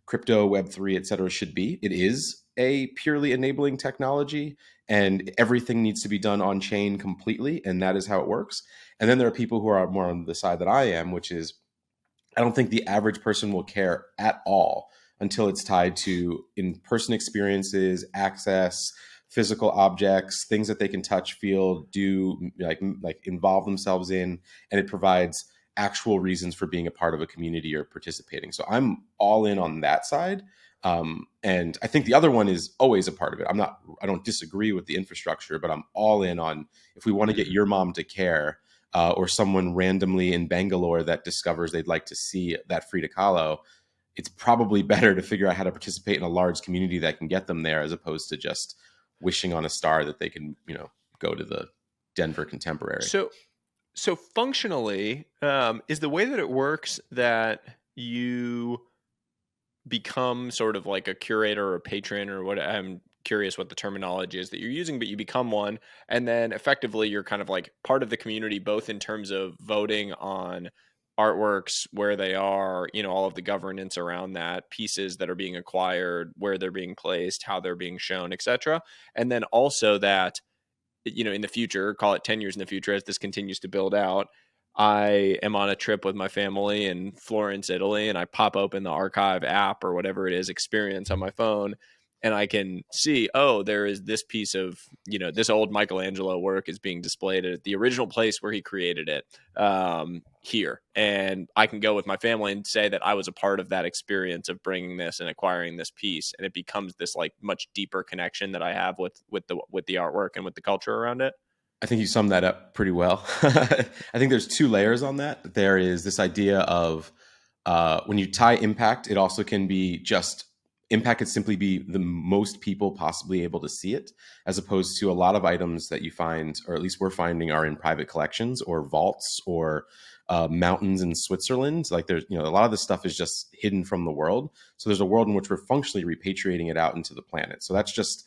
crypto, Web3, et cetera, should be. It is a purely enabling technology, and everything needs to be done on chain completely, and that is how it works. And then there are people who are more on the side that I am, which is, I don't think the average person will care at all until it's tied to in-person experiences, access, physical objects, things that they can touch, feel, do, like involve themselves in, and it provides actual reasons for being a part of a community or participating. So I'm all in on that side. And I think the other one is always a part of it. I don't disagree with the infrastructure, but I'm all in on, if we want to get your mom to care, or someone randomly in Bangalore that discovers they'd like to see that Frida Kahlo, it's probably better to figure out how to participate in a large community that can get them there, as opposed to just wishing on a star that they can, go to the Denver Contemporary. So functionally, is the way that it works that you become sort of like a curator or a patron, or what? I'm curious what the terminology is that you're using, but you become one, and then effectively you're kind of like part of the community, both in terms of voting on artworks, where they are, all of the governance around that, pieces that are being acquired, where they're being placed, how they're being shown, etc. And then also that, in the future, call it 10 years in the future, as this continues to build out, I am on a trip with my family in Florence, Italy, and I pop open the Arkive app or whatever it is, experience on my phone, and I can see, oh, there is this piece of, this old Michelangelo work is being displayed at the original place where he created it, here. And I can go with my family and say that I was a part of that experience of bringing this and acquiring this piece. And it becomes this like much deeper connection that I have with the artwork and with the culture around it. I think you summed that up pretty well. I think there's two layers on that. There is this idea of when you tie impact, it also can be just impact could simply be the most people possibly able to see it, as opposed to a lot of items that you find, or at least we're finding, are in private collections or vaults or mountains in Switzerland. Like, there's, a lot of this stuff is just hidden from the world. So there's a world in which we're functionally repatriating it out into the planet. So that's just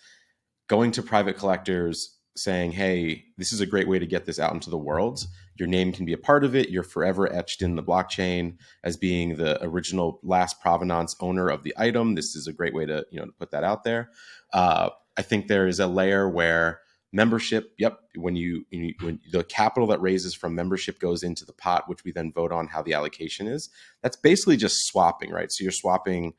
going to private collectors saying, hey, this is a great way to get this out into the world. Your name can be a part of it. You're forever etched in the blockchain as being the original last provenance owner of the item. This is a great way to, to put that out there. I think there is a layer where membership, when the capital that raises from membership goes into the pot, which we then vote on how the allocation is. That's basically just swapping, right? So you're swapping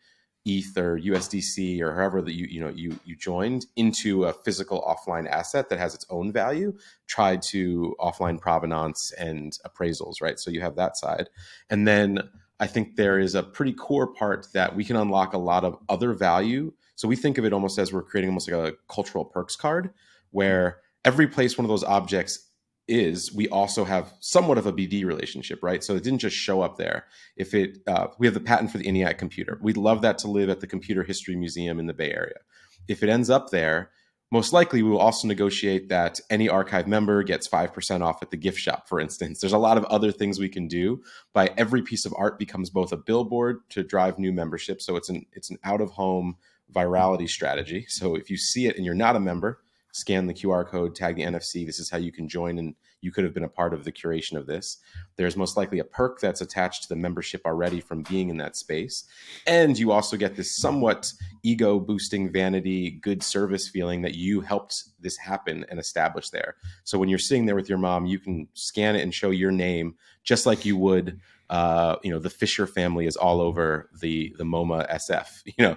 ETH or USDC or however that you joined into a physical offline asset that has its own value, tied to offline provenance and appraisals, right? So you have that side. And then I think there is a pretty core part that we can unlock a lot of other value. So we think of it almost as we're creating almost like a cultural perks card, where every place one of those objects is, we also have somewhat of a BD relationship, right? So it didn't just show up there. If it, we have the patent for the ENIAC computer. We'd love that to live at the Computer History Museum in the Bay Area. If it ends up there, most likely we will also negotiate that any Arkive member gets 5% off at the gift shop, for instance. There's a lot of other things we can do. By every piece of art becomes both a billboard to drive new membership. So it's an out-of-home virality strategy. So if you see it and you're not a member, scan the QR code, tag the NFC. This is how you can join, and you could have been a part of the curation of this. There's most likely a perk that's attached to the membership already from being in that space. And you also get this somewhat ego-boosting, vanity, good service feeling that you helped this happen and establish there. So when you're sitting there with your mom, you can scan it and show your name, just like you would the Fisher family is all over the MoMA SF.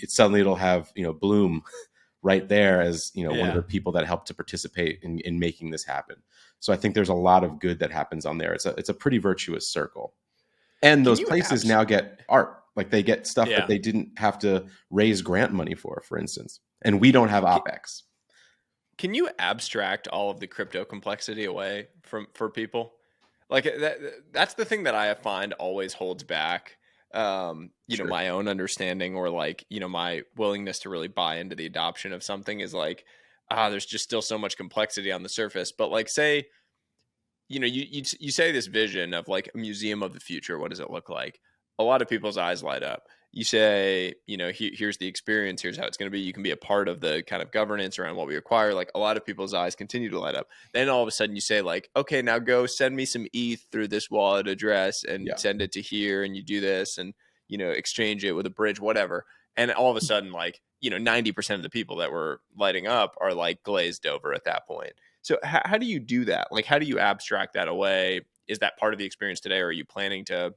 Suddenly it'll have, Bloom right there as one of the people that helped to participate in making this happen. So I think there's a lot of good that happens on there. It's a pretty virtuous circle. And Can those you places now get art. Like they get stuff Yeah. that they didn't have to raise grant money for instance. And we don't have OpEx. Can you abstract all of the crypto complexity away for people? Like that's the thing that I find always holds back Sure. my own understanding, or like, my willingness to really buy into the adoption of something, is like, there's just still so much complexity on the surface. But like, say, you say this vision of like a museum of the future, what does it look like? A lot of people's eyes light up. You say, here's the experience, here's how it's going to be. You can be a part of the kind of governance around what we acquire. Like, a lot of people's eyes continue to light up. Then all of a sudden you say like, okay, now go send me some ETH through this wallet address and send it to here. And you do this and, exchange it with a bridge, whatever. And all of a sudden, like, 90% of the people that were lighting up are like glazed over at that point. So how do you do that? Like, how do you abstract that away? Is that part of the experience today? Or are you planning to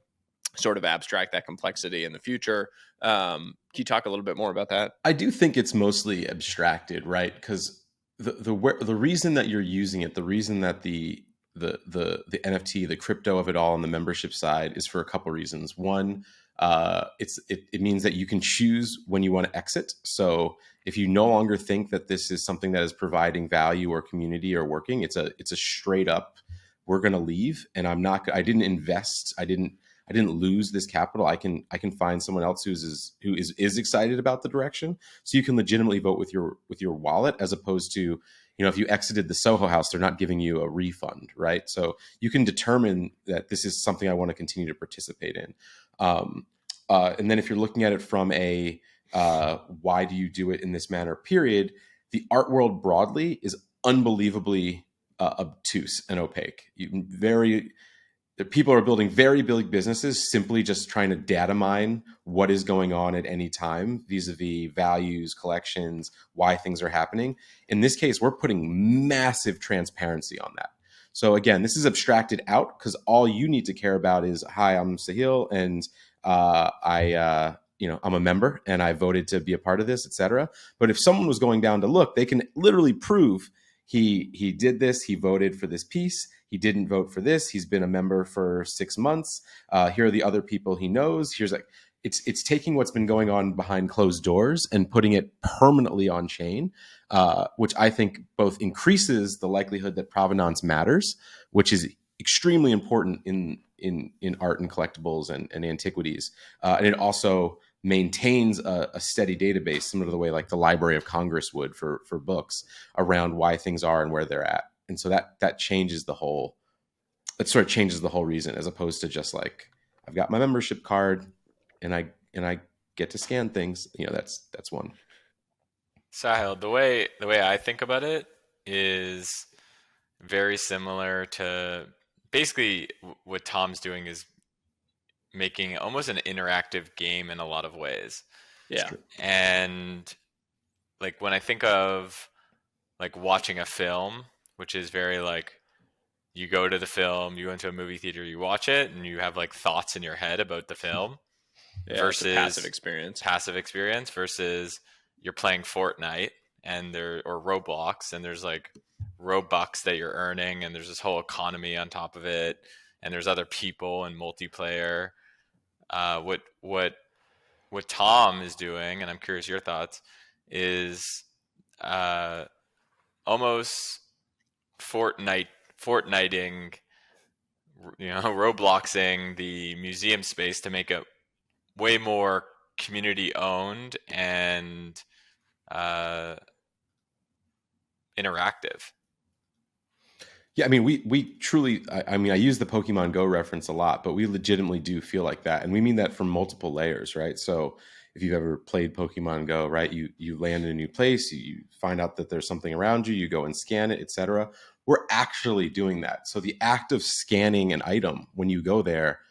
sort of abstract that complexity in the future? Can you talk a little bit more about that? I do think it's mostly abstracted, right? Because the reason that you're using it, the reason that the NFT, the crypto of it all on the membership side is for a couple reasons. One, it means that you can choose when you want to exit. So if you no longer think that this is something that is providing value or community or working, it's a straight up, we're going to leave, and I didn't invest, I didn't lose this capital. I can find someone else who is excited about the direction. So you can legitimately vote with your wallet, as opposed to, if you exited the Soho House, they're not giving you a refund, right? So you can determine that this is something I want to continue to participate in. And then if you're looking at it from a why do you do it in this manner period, the art world broadly is unbelievably obtuse and opaque. People are building very big businesses simply just trying to data mine what is going on at any time vis-a-vis values, collections, why things are happening. In this case, we're putting massive transparency on that. So again, this is abstracted out because all you need to care about is, hi, I'm Sahil, and I'm a member and I voted to be a part of this, etc. But if someone was going down to look, they can literally prove he did this, he voted for this piece, he didn't vote for this, he's been a member for 6 months. Here are the other people he knows. Here's like, it's taking what's been going on behind closed doors and putting it permanently on chain, which I think both increases the likelihood that provenance matters, which is extremely important in art and collectibles and antiquities. And it also maintains a steady database, similar to the way like the Library of Congress would for books, around why things are and where they're at. And so that changes the whole, it sort of changes the whole reason, as opposed to just like, I've got my membership card and I get to scan things. That's one. Sahil, the way I think about it is very similar to basically what Tom's doing, is making almost an interactive game in a lot of ways. Yeah. And like when I think of like watching a film, which is very like, you go to the film, you go into a movie theater, you watch it, and you have like thoughts in your head about the film. Yeah, versus passive experience. Versus you're playing Fortnite or Roblox, and there's like Robux that you're earning, and there's this whole economy on top of it, and there's other people and multiplayer. What Tom is doing, and I'm curious your thoughts, is almost Fortniting, Robloxing the museum space to make it way more community owned and interactive. Yeah, I mean, we truly, I mean, I use the Pokemon Go reference a lot, but we legitimately do feel like that. And we mean that from multiple layers, right? So if you've ever played Pokemon Go, right, you land in a new place, you find out that there's something around you, you go and scan it, etc. We're actually doing that. So the act of scanning an item when you go there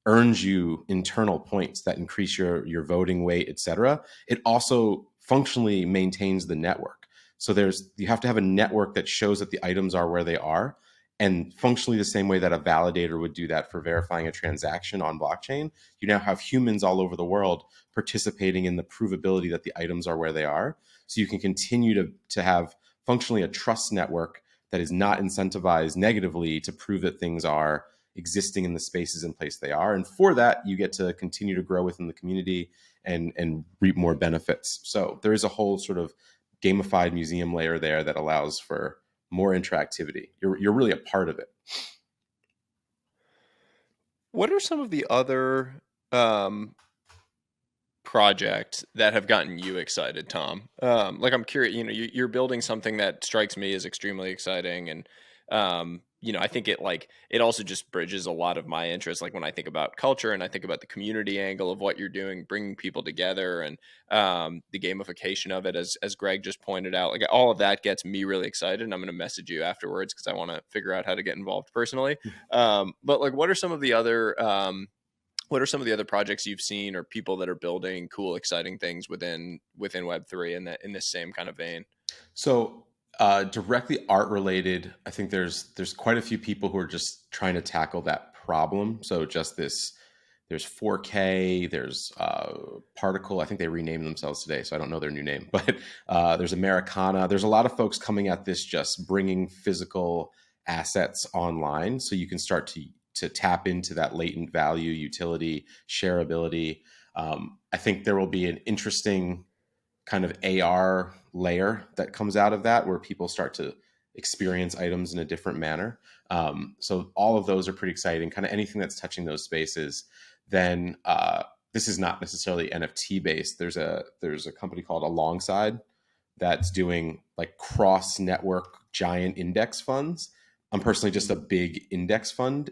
earns you internal points that increase your voting weight, etc. It also functionally maintains the network. So you have to have a network that shows that the items are where they are, and functionally the same way that a validator would do that for verifying a transaction on blockchain. You now have humans all over the world participating in the provability that the items are where they are. So you can continue to have functionally a trust network that is not incentivized negatively to prove that things are existing in the spaces and place they are. And for that, you get to continue to grow within the community and reap more benefits. So there is a whole sort of gamified museum layer there that allows for more interactivity. You're really a part of it. What are some of the other projects that have gotten you excited, Tom? Like, I'm curious, you're building something that strikes me as extremely exciting. And, I think it also just bridges a lot of my interests. Like when I think about culture and I think about the community angle of what you're doing, bringing people together, and the gamification of it, as Greg just pointed out, like all of that gets me really excited. And I'm going to message you afterwards because I want to figure out how to get involved personally. But like, what are some of the other projects you've seen or people that are building cool, exciting things within Web3 in this same kind of vein? So directly art related, I think there's quite a few people who are just trying to tackle that problem. So just there's 4K, there's Particle. I think they renamed themselves today, so I don't know their new name. But there's Americana. There's a lot of folks coming at this just bringing physical assets online, so you can start to tap into that latent value, utility, shareability. I think there will be an interesting kind of AR layer that comes out of that, where people start to experience items in a different manner. So all of those are pretty exciting. Kind of anything that's touching those spaces. Then this is not necessarily NFT based. There's a company called Alongside that's doing like cross network giant index funds. I'm personally just a big index fund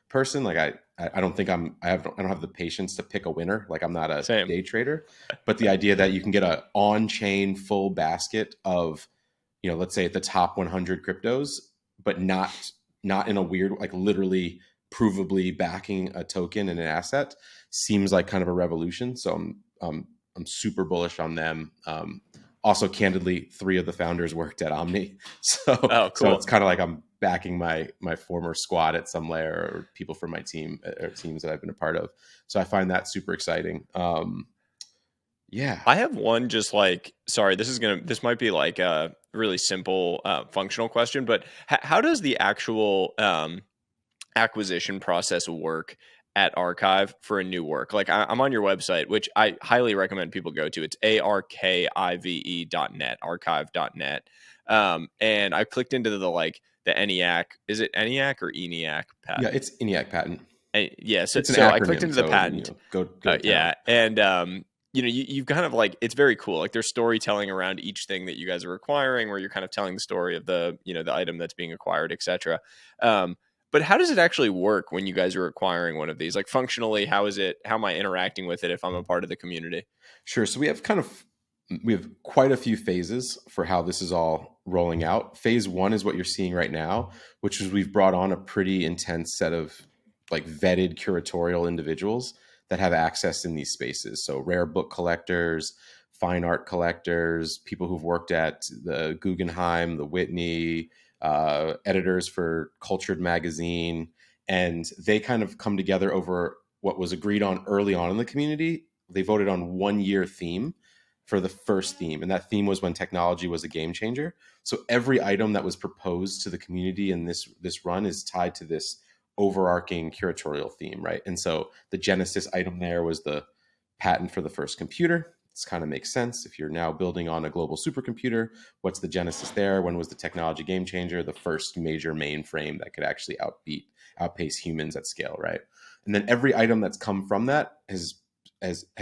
person. Like I don't think I don't have the patience to pick a winner. Like I'm not a Same. day trader, but the idea that you can get a on-chain full basket of, let's say at the top 100 cryptos, but not in a weird, like literally provably backing a token and an asset seems like kind of a revolution. So I'm super bullish on them. Also, candidly, 3 of the founders worked at Omni, so cool. So it's kind of like I'm backing my former squad at some layer, or people from my team or teams that I've been a part of. So I find that super exciting. Yeah, I have one just like, sorry, this might be like a really simple functional question, but how does the actual acquisition process work at Arkive for a new work? Like I'm on your website, which I highly recommend people go to. It's arkive.net, archive.net. And I clicked into the ENIAC. Is it ENIAC or ENIAC patent? Yeah, it's ENIAC patent. Yeah, so, It's an so acronym, I clicked into the patent. Go yeah, and you've kind of like, it's very cool. Like there's storytelling around each thing that you guys are acquiring, where you're kind of telling the story of the the item that's being acquired, etc. But how does it actually work when you guys are acquiring one of these? Like functionally, how am I interacting with it if I'm a part of the community? Sure. So we have quite a few phases for how this is all rolling out. Phase 1 is what you're seeing right now, which is we've brought on a pretty intense set of like vetted curatorial individuals that have access in these spaces. So rare book collectors, fine art collectors, people who've worked at the Guggenheim, the Whitney, editors for Cultured Magazine, and they kind of come together over what was agreed on early on in the community. They voted on 1-year theme for the first theme, and that theme was when technology was a game changer. So every item that was proposed to the community in this run is tied to this overarching curatorial theme, right? And so the Genesis item there was the patent for the first computer. This kind of makes sense. If you're now building on a global supercomputer, what's the genesis there? When was the technology game changer? The first major mainframe that could actually outpace humans at scale, right? And then every item that's come from that has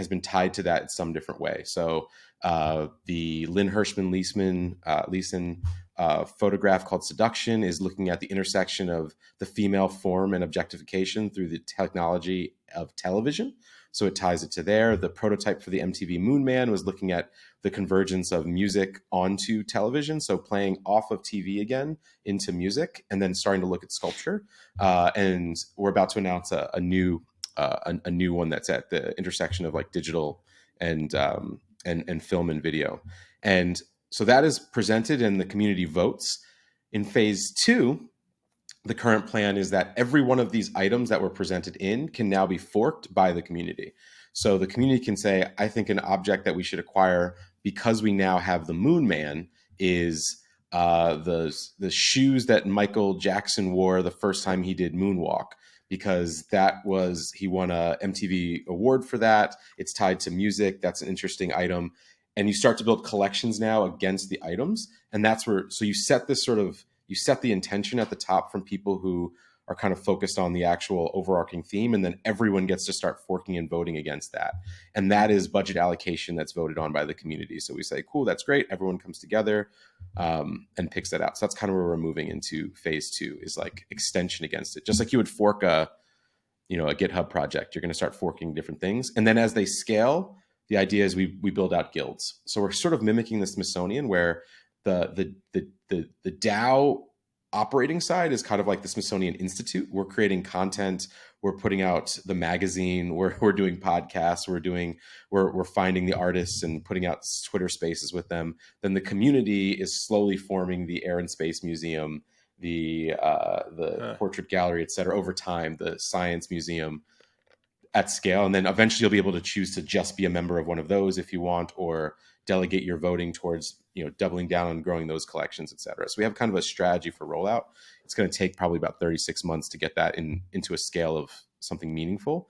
been tied to that in some different way. So the Lynn Hirschman Leeson photograph called Seduction is looking at the intersection of the female form and objectification through the technology of television. So it ties it to there. The prototype for the MTV Moon Man was looking at the convergence of music onto television. So playing off of TV again into music, and then starting to look at sculpture. And we're about to announce a new one that's at the intersection of like digital and film and video. And so that is presented and the community votes. In phase 2, the current plan is that every one of these items that were presented in can now be forked by the community. So the community can say, I think an object that we should acquire because we now have the Moon Man is the shoes that Michael Jackson wore the first time he did Moonwalk, because he won a MTV award for that. It's tied to music. That's an interesting item. And you start to build collections now against the items. And that's where, so you set the intention at the top from people who are kind of focused on the actual overarching theme. And then everyone gets to start forking and voting against that. And that is budget allocation that's voted on by the community. So we say, cool, that's great. Everyone comes together and picks that out. So that's kind of where we're moving into phase 2, is like extension against it. Just like you would fork a GitHub project, you're going to start forking different things. And then as they scale, the idea is we build out guilds. So we're sort of mimicking the Smithsonian, where the DAO operating side is kind of like the Smithsonian Institute. We're creating content, we're putting out the magazine, we're doing podcasts, we're finding the artists and putting out Twitter spaces with them. Then the community is slowly forming the Air and Space Museum, the portrait gallery, et cetera, over time, the science museum at scale. And then eventually you'll be able to choose to just be a member of one of those if you want, or delegate your voting towards, doubling down on growing those collections, et cetera. So we have kind of a strategy for rollout. It's going to take probably about 36 months to get that into a scale of something meaningful.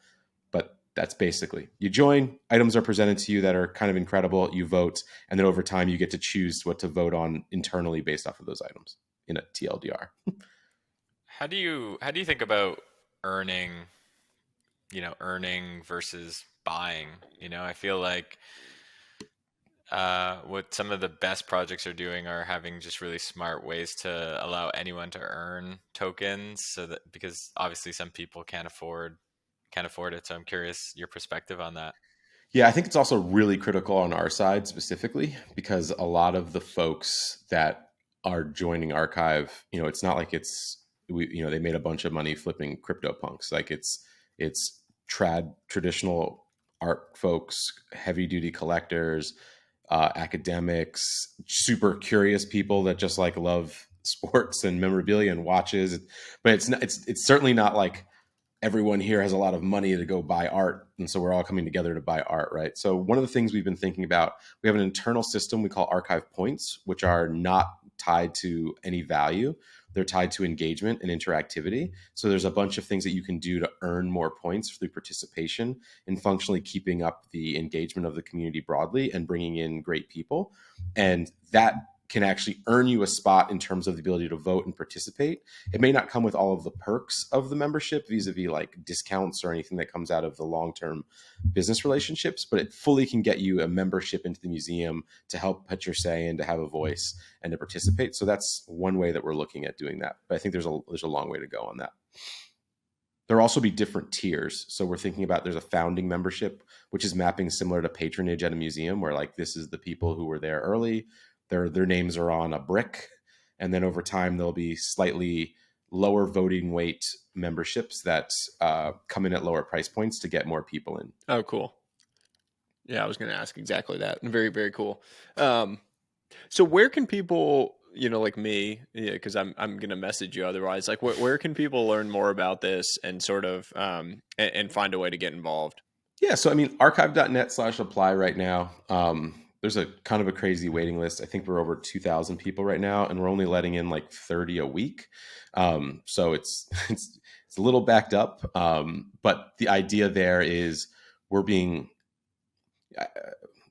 But that's basically, you join, items are presented to you that are kind of incredible, you vote, and then over time you get to choose what to vote on internally based off of those items in a TLDR. How do you think about earning versus buying? I feel like what some of the best projects are doing are having just really smart ways to allow anyone to earn tokens, so that, because obviously some people can't afford it. So I'm curious your perspective on that. Yeah, I think it's also really critical on our side specifically, because a lot of the folks that are joining Arkive, it's not like they made a bunch of money flipping CryptoPunks. Like it's traditional art folks, heavy duty collectors, academics, super curious people that just like love sports and memorabilia and watches. But it's certainly not like everyone here has a lot of money to go buy art, and so we're all coming together to buy art, right? So one of the things we've been thinking about, we have an internal system we call Archive points, which are not tied to any value. They're tied to engagement and interactivity. So there's a bunch of things that you can do to earn more points through participation and functionally keeping up the engagement of the community broadly and bringing in great people. And that can actually earn you a spot in terms of the ability to vote and participate. It may not come with all of the perks of the membership vis-a-vis like discounts or anything that comes out of the long-term business relationships, but it fully can get you a membership into the museum to help put your say in, to have a voice and to participate. So that's one way that we're looking at doing that. But I think there's a long way to go on that. There'll also be different tiers. So we're thinking about, there's a founding membership, which is mapping similar to patronage at a museum, where like this is the people who were there early. Their names are on a brick. And then over time, there'll be slightly lower voting weight memberships that come in at lower price points to get more people in. Oh, cool. Yeah, I was going to ask exactly that. Very, very cool. So where can people, like me, because I'm going to message you otherwise, like where can people learn more about this and sort of and find a way to get involved? Yeah, so I mean, arkive.net/apply right now. There's a kind of a crazy waiting list. I think we're over 2,000 people right now, and we're only letting in like 30 a week. So it's a little backed up. But the idea there is we're being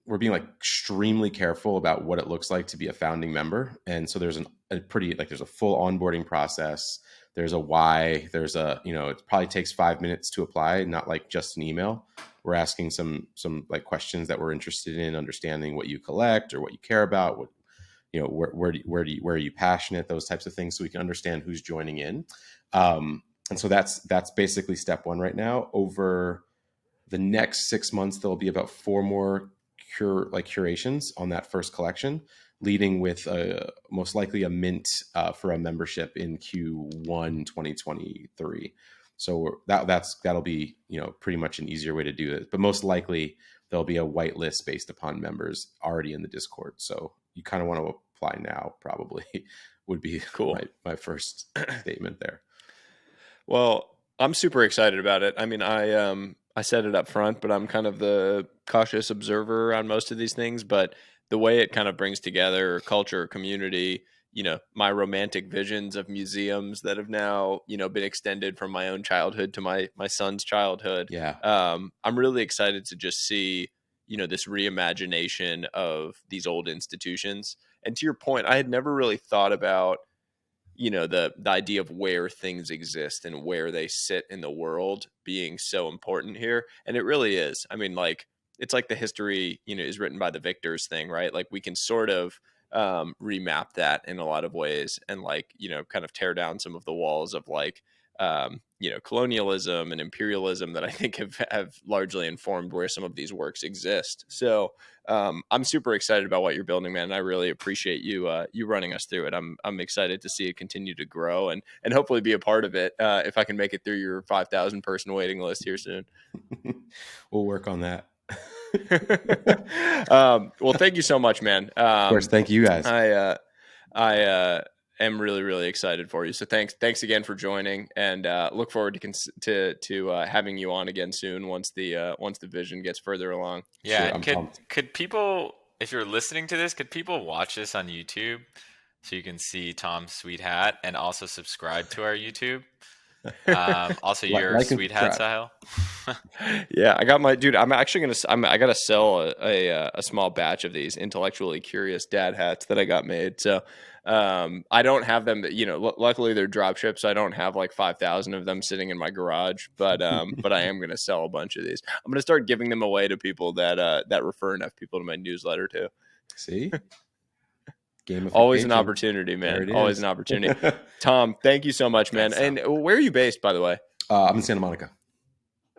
like extremely careful about what it looks like to be a founding member. And so there's there's a full onboarding process. There's a why. There's it probably takes 5 minutes to apply, not like just an email. We're asking some like questions that we're interested in understanding, what you collect or what you care about, what, where are you passionate, those types of things, so we can understand who's joining in. And so that's basically step one right now. Over the next 6 months, there'll be about 4 more curations on that first collection, leading with most likely a mint for a membership in Q1 2023. So that'll be pretty much an easier way to do it. But most likely there'll be a whitelist based upon members already in the Discord. So you kind of want to apply now, probably would be cool. My first statement there. Well, I'm super excited about it. I mean, I said it up front, but I'm kind of the cautious observer around most of these things. But the way it kind of brings together culture, community, my romantic visions of museums that have now, been extended from my own childhood to my son's childhood. Yeah. I'm really excited to just see, this reimagination of these old institutions. And to your point, I had never really thought about, the idea of where things exist and where they sit in the world being so important here. And it really is. I mean, like, it's like the history, is written by the victors thing, right? Like, we can sort of remap that in a lot of ways and, like, kind of tear down some of the walls of, like, colonialism and imperialism that I think have largely informed where some of these works exist. So I'm super excited about what you're building, man. And I really appreciate you running us through it. I'm excited to see it continue to grow and hopefully be a part of it if I can make it through your 5,000 person waiting list here soon. We'll work on that. Well, thank you so much, man. Of course, thank you guys. I am really, really excited for you. So thanks again for joining, and look forward to having you on again soon once the vision gets further along. Yeah, sure, could people, if you're listening to this, could people watch this on YouTube so you can see Tom's sweet hat and also subscribe to our YouTube? Also your sweet hat, Sahil. Yeah, I got my dude. I'm actually I gotta sell a small batch of these intellectually curious dad hats that I got made. So I don't have them. Luckily they're drop shipped, so I don't have like 5,000 of them sitting in my garage. But I am gonna sell a bunch of these. I'm gonna start giving them away to people that refer enough people to my newsletter too. See. Always an opportunity, man. Always an opportunity. Tom, thank you so much, man. Thanks, and where are you based, by the way? I'm in Santa Monica.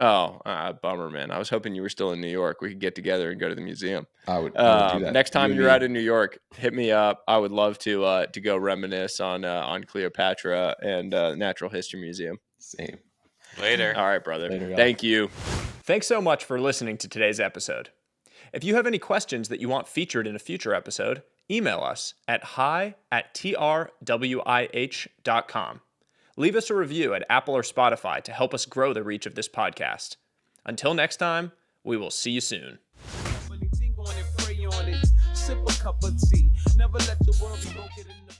Oh, bummer, man. I was hoping you were still in New York. We could get together and go to the museum. I would do that. Next time you're out in New York, hit me up. I would love to go reminisce on Cleopatra and Natural History Museum. Same. Later. All right, brother. Later, thank you. Thanks so much for listening to today's episode. If you have any questions that you want featured in a future episode, email us at hi@trwih.com. Leave us a review at Apple or Spotify to help us grow the reach of this podcast. Until next time, we will see you soon. Sip a cup of tea. Never let the world be broken in the